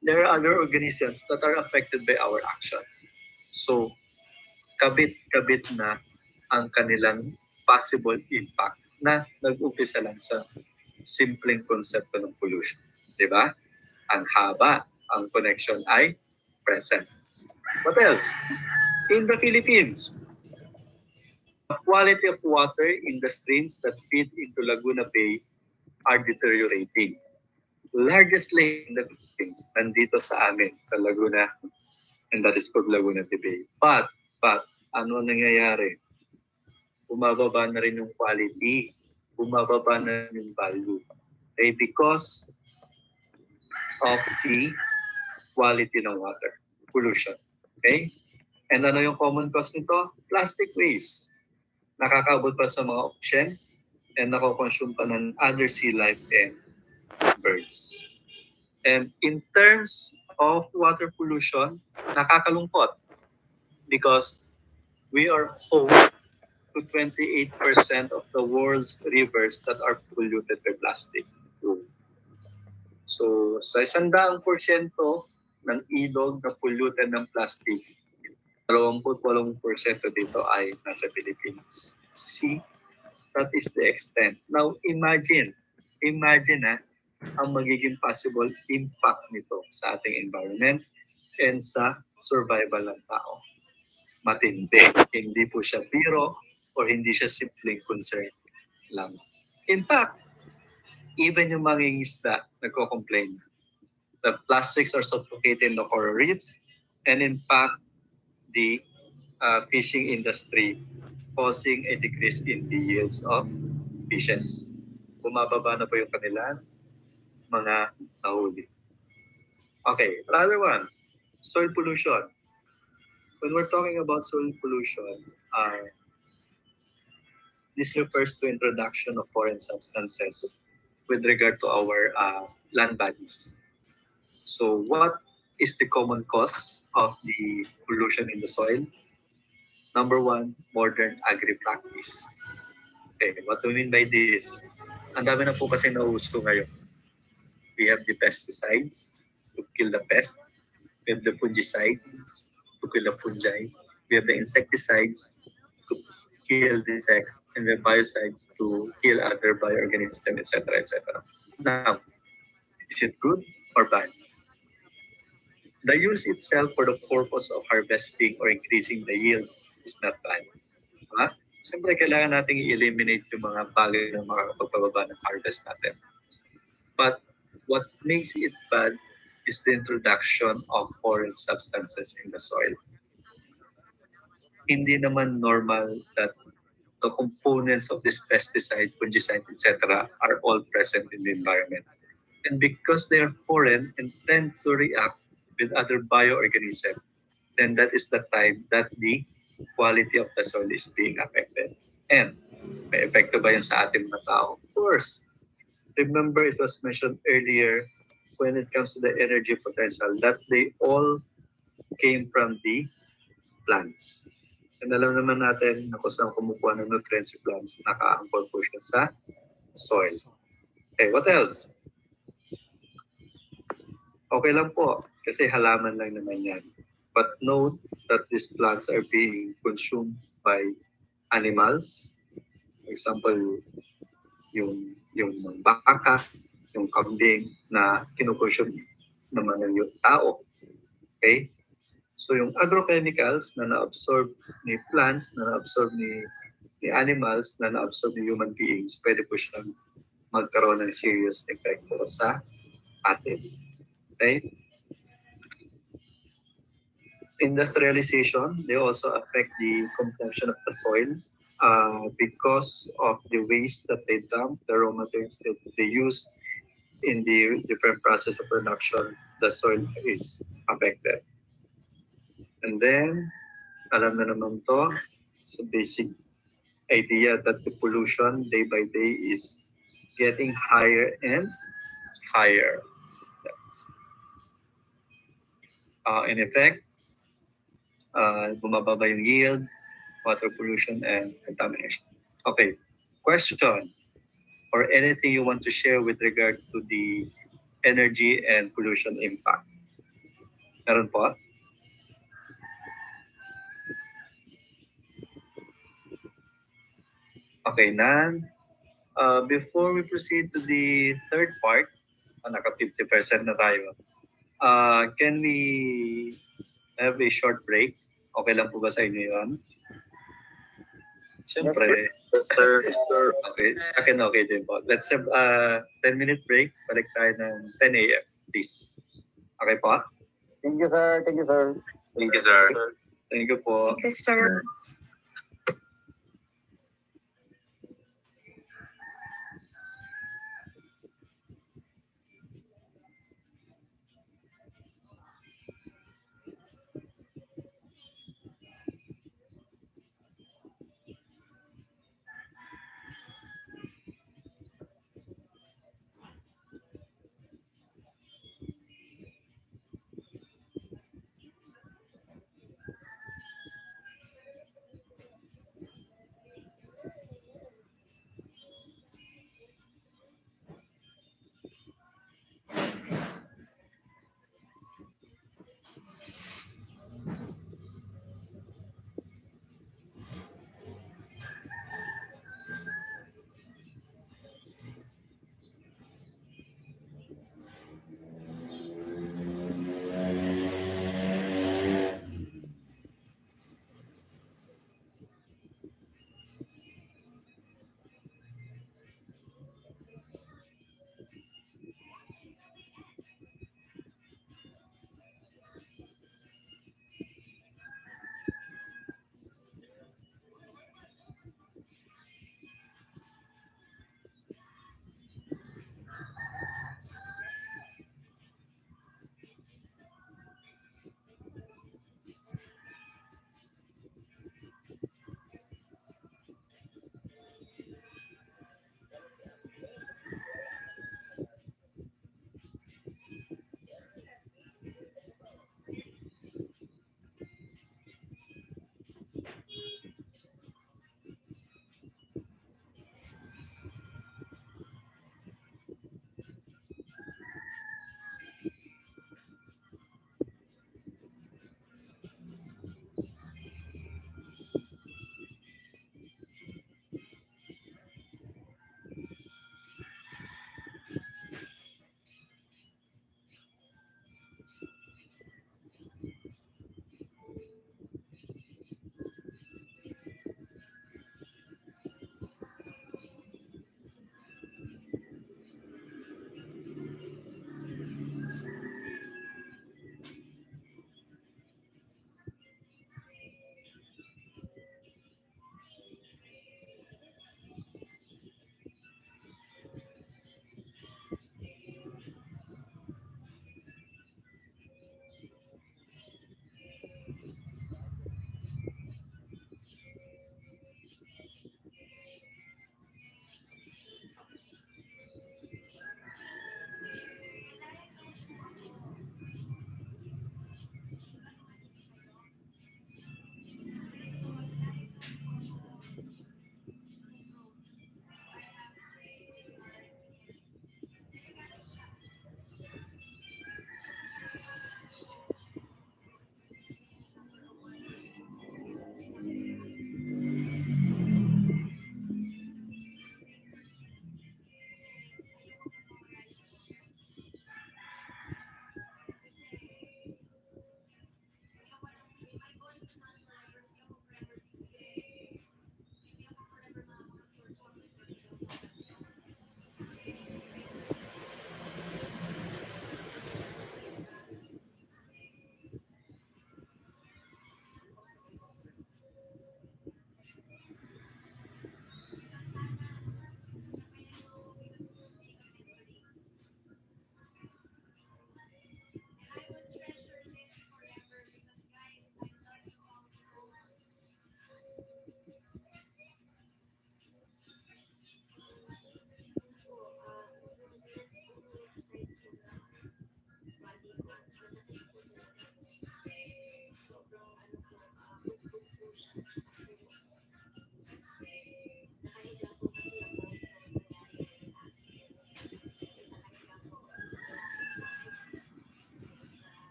there are other organisms that are affected by our actions. So, kabit-kabit na ang kanilang possible impact na nag-umpisa lang sa simpleng konsepto ng pollution. Diba? Ang haba, ang connection ay present. What else? In the Philippines, the quality of water in the streams that feed into Laguna Bay are deteriorating. Largest lake in the Philippines, nandito sa amin, sa Laguna, and that is called Laguna Bay. But, ano nangyayari? Bumababa na rin yung quality, bumababa na rin yung value. Okay, because of the quality ng water, pollution. Okay? And ano yung common cause nito? Plastic waste. Nakakabot pa sa mga oceans and nako-consume pa ng other sea life and birds. And in terms of water pollution, nakakalungkot because we are home to 28% of the world's rivers that are polluted by plastic. So sa 100% ng ilog na polluted ng plastic, 28% dito ay nasa Philippines. See, that is the extent. Now imagine ang magiging possible impact nito sa ating environment and sa survival ng tao. Matindi. Hindi po siya biro or hindi siya simpleng concern lang. In fact, even yung mga isda nagko-complain that plastics are suffocating the coral reefs, and in fact, the fishing industry causing a decrease in the yields of fishes. Bumababa na po yung kanilang mga nahuli. Okay, another one, soil pollution. When we're talking about soil pollution, this refers to introduction of foreign substances with regard to our land bodies. So what is the common cause of the pollution in the soil? Number one, modern agri-practice. Okay, what do we mean by this? Ang dami na po kasi nauso ngayon. We have the pesticides to kill the pest. We have the fungicides to kill the fungi. We have the insecticides to kill the insects, and the biocides to kill other bioorganisms, etc., etc. Now, is it good or bad? The use itself for the purpose of harvesting or increasing the yield is not bad. Siyempre, kailangan natin i-eliminate yung mga bagay na makakapagpababa ng harvest natin. But what makes it bad is the introduction of foreign substances in the soil. Hindi naman normal that the components of this pesticide, fungicide, etc. are all present in the environment. And because they are foreign and tend to react with other bioorganisms, then that is the time that the quality of the soil is being affected. And may epekto ba yun sa ating mga tao? Of course. Remember, it was mentioned earlier when it comes to the energy potential that they all came from the plants. And alam naman natin na kung saan kumukuha ng nutrients si plants, naka-angkol po siya sa soil. Okay, what else? Okay lang po, kasi halaman lang naman yan. But note that these plants are being consumed by animals. For example, yung baka, yung kambing na kinukonsume naman ng tao. Okay? So yung agrochemicals na na-absorb ni plants, na na-absorb ni animals, na na-absorb ni human beings, pwede po siyang magkaroon ng serious effect po sa atin. Okay? Industrialization, they also affect the consumption of the soil because of the waste that they dump, the raw materials that they use in the different process of production, the soil is affected. And then, alam na naman to, it's a basic idea that the pollution day by day is getting higher and higher. That's, in effect, bumababa yung yield, water pollution, and contamination. Okay, question or anything you want to share with regard to the energy and pollution impact? Meron po? Okay, Nan. Before we proceed to the third part, naka 50% na tayo. Can we have a short break? Okay lang po ba sa inyo yun? Siyempre. Yes, sir. Okay, sa akin okay din po. Let's have a 10-minute break. Balik tayo ng 10 a.m. please. Okay po? Thank you, sir. Thank you, sir. Thank you, sir. Thank you po. Yes, sir.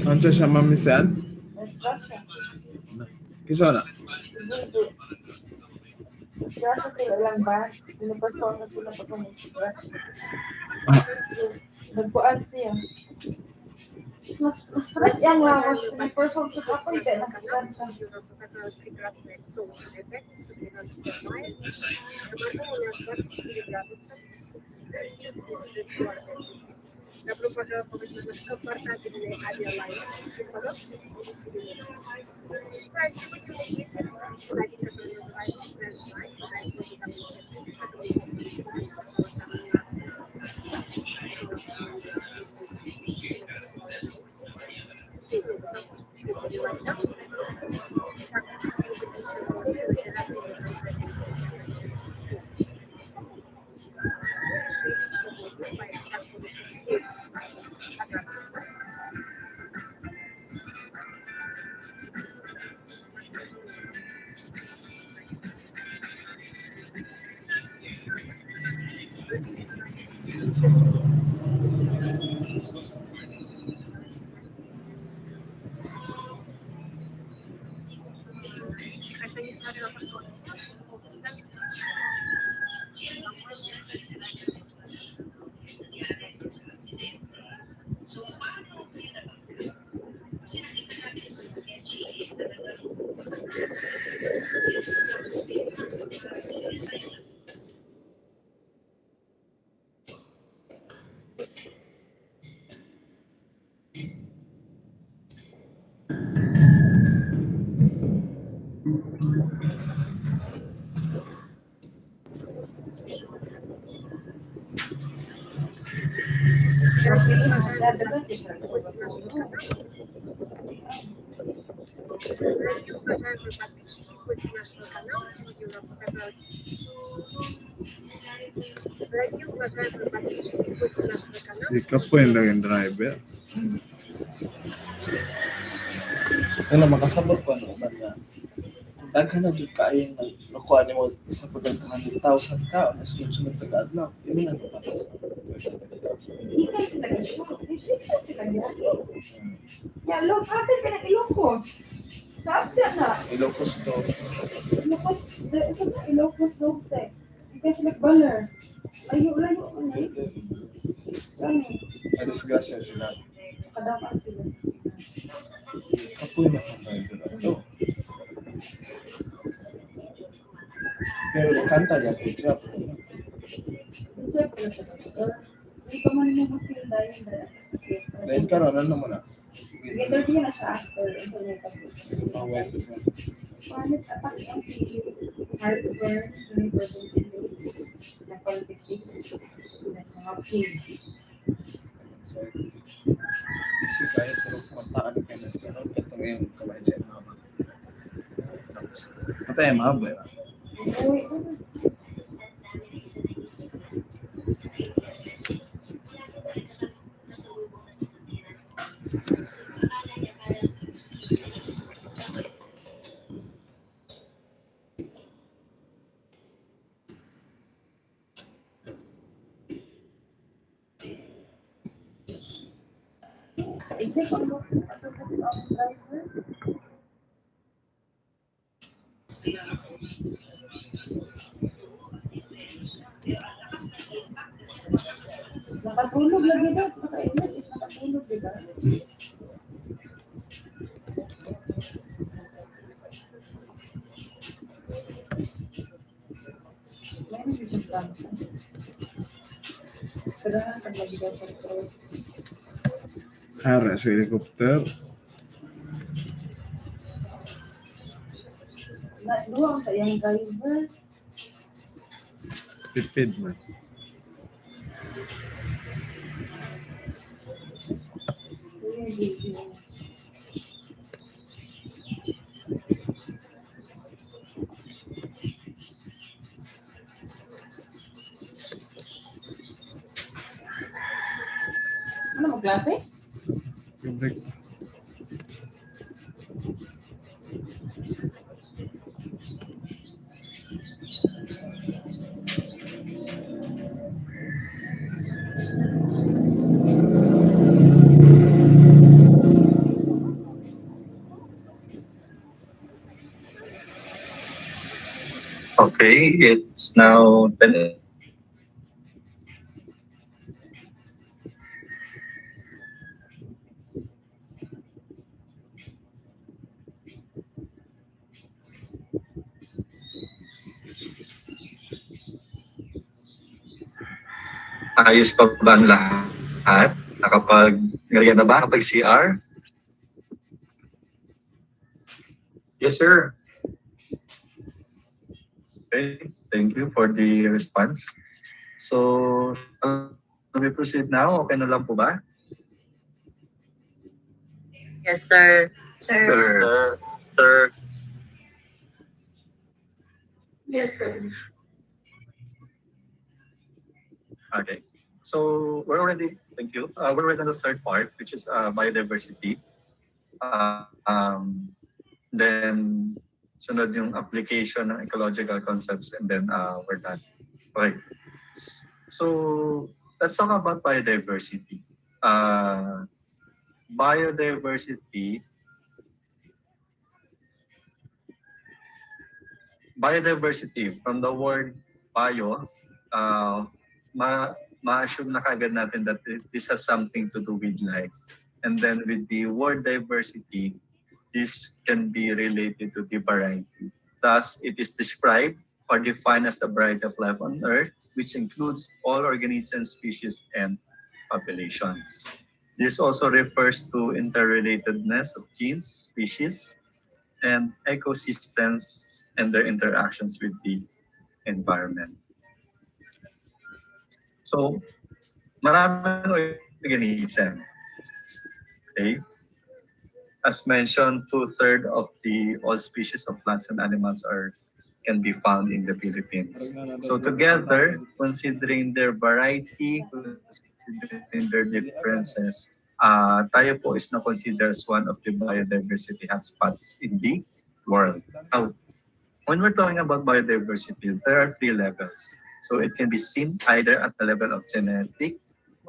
Ano siya mamisan? Disgrasya. Kiso na. Si Gigi. Disgrasya sila lang ba? Sinaperform na sila pag kung disgrasya. Nagpuan siya. Mas yang lawas, sinaperform siya ako, hindi na sila sa. Добро пожаловать на наш комфортабельный авиалайнер. Пожалуйста, сегодня мы едем в один, который называется Ikaw po yung driver. Wala makasabot ko ano ba na daghan na jud kaayo na nakuha ni mo isa po ng 100,000 ka na sunod na adlaw yun na patas. Hindi kasi nag-shoot. Hindi kasi nag-shoot. Ya, lo, ate, pinag-ilokos. Taas ka na. Ilocos to. Ilocos, Ilocos Norte. Because nagbaler. Layo ko na eh. Gani. May disgrasya sila. Kadamaan sila. Kapoy na kung tayo doon. Pero kanta niya po siya. Check sila sa doktor. Hindi ko man mo ma-feel dahil Dahil karon ano mo na? Together din na siya after. So, may tapos. Maway sa siya. Paano attack ang heartburn, liver na palpitation, mga pain. Isi kaya pero mataan ka na siya. Ito na yung kamay siya. Matay ang mga buhay. Uy, nakatulog lagi daw. Nakainis is nakatulog, diba? May nagiging lang. Kailangan pag lagi daw sa throat. Hara sa helicopter. Duwang sa iyang driver. Tipid man. Ano mo klase? Yung break. Okay, it's now 10. Ayos pa ba ang lahat? Nakapag-ngariya na ba? Nakapag-CR? Yes, sir. Okay, thank you for the response. So, we proceed now? Okay na lang po ba? Yes, sir. Sir. Yes, sir. Okay. So, we're already, thank you. We're already on the third part, which is biodiversity. Then, sunod yung application ng ecological concepts, and then we're done. Okay. So, let's talk about biodiversity. Biodiversity, from the word bio, ma-assume na kagad natin that this has something to do with life. And then with the word diversity, this can be related to the variety. Thus, it is described or defined as the variety of life on Earth, which includes all organisms, species, and populations. This also refers to interrelatedness of genes, species, and ecosystems and their interactions with the environment. So, maraming organisms. Okay? As mentioned, 2/3 of all species of plants and animals can be found in the Philippines. So together, considering their variety, considering their differences, tayo po is na-consider as one of the biodiversity hotspots in the world. Now, when we're talking about biodiversity, there are 3 levels. So it can be seen either at the level of genetic,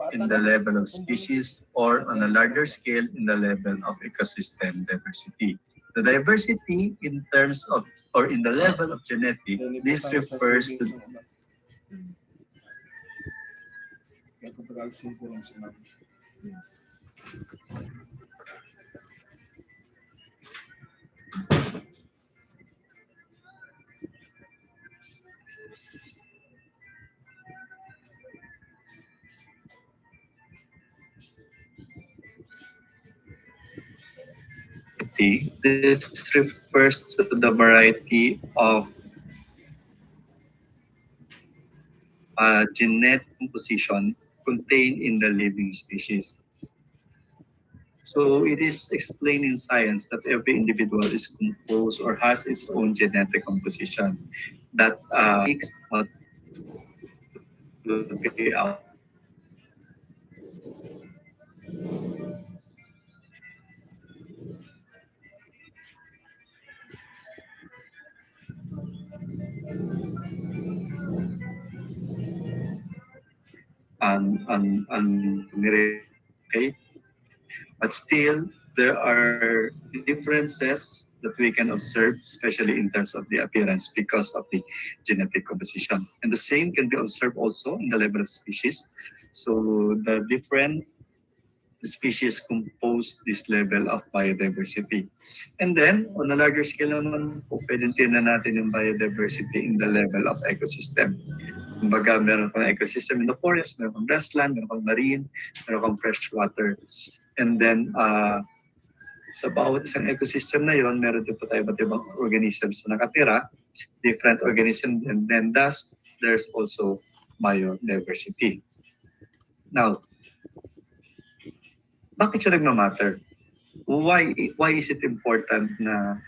in the level of species, or on a larger scale in the level of ecosystem diversity. The diversity in terms of or in the level of genetic, this refers to this refers to the variety of genetic composition contained in the living species. So it is explained in science that every individual is composed or has its own genetic composition that makes out to be out. Okay, but still there are differences that we can observe, especially in terms of the appearance because of the genetic composition. And the same can be observed also in the level of species. So the different species compose this level of biodiversity. And then, on a larger scale naman, pwede tingnan natin yung biodiversity in the level of ecosystem. Kumbaga, meron kang ecosystem in the forest, meron kang grassland, meron kang marine, meron kang freshwater. And then, sa bawat isang ecosystem na yon, meron din po tayo iba't ibang organisms na nakatira, different organisms, and then thus, there's also biodiversity. Now, bakit siya nagmamatter? Why is it important na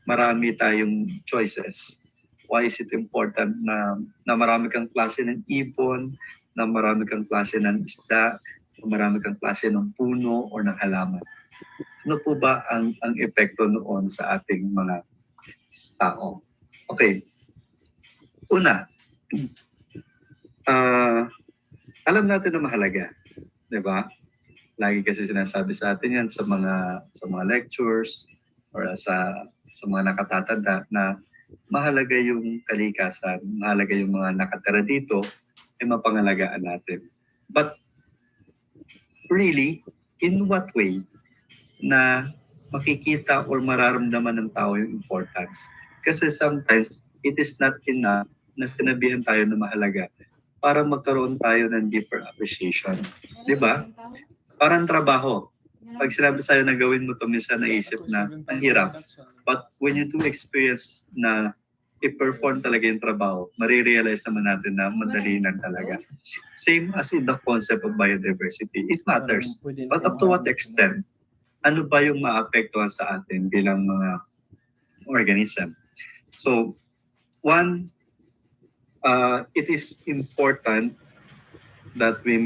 marami tayong choices? Why is it important na marami kang klase ng ibon, na marami kang klase ng isda, na marami kang klase ng puno o ng halaman? Ano po ba ang epekto noon sa ating mga tao? Okay. Una, alam natin na mahalaga, di ba? Lagi kasi sinasabi sa atin yan sa mga lectures or sa mga nakatatanda na mahalaga yung kalikasan, mahalaga yung mga nakatira dito, ay mapangalagaan natin. But really, in what way na makikita or mararamdaman ng tao yung importance? Kasi sometimes, it is not enough na sinabihan tayo na mahalaga para magkaroon tayo ng deeper appreciation. Di ba? Parang trabaho. Pag sinabi sa'yo na gawin mo ito, minsan naisip na ang hirap. But when you do experience na i-perform talaga yung trabaho, marirealize naman natin na madali lang talaga. Same as in the concept of biodiversity. It matters. But up to what extent? Ano ba yung maapektuhan sa atin bilang mga organism? So, one, it is important that we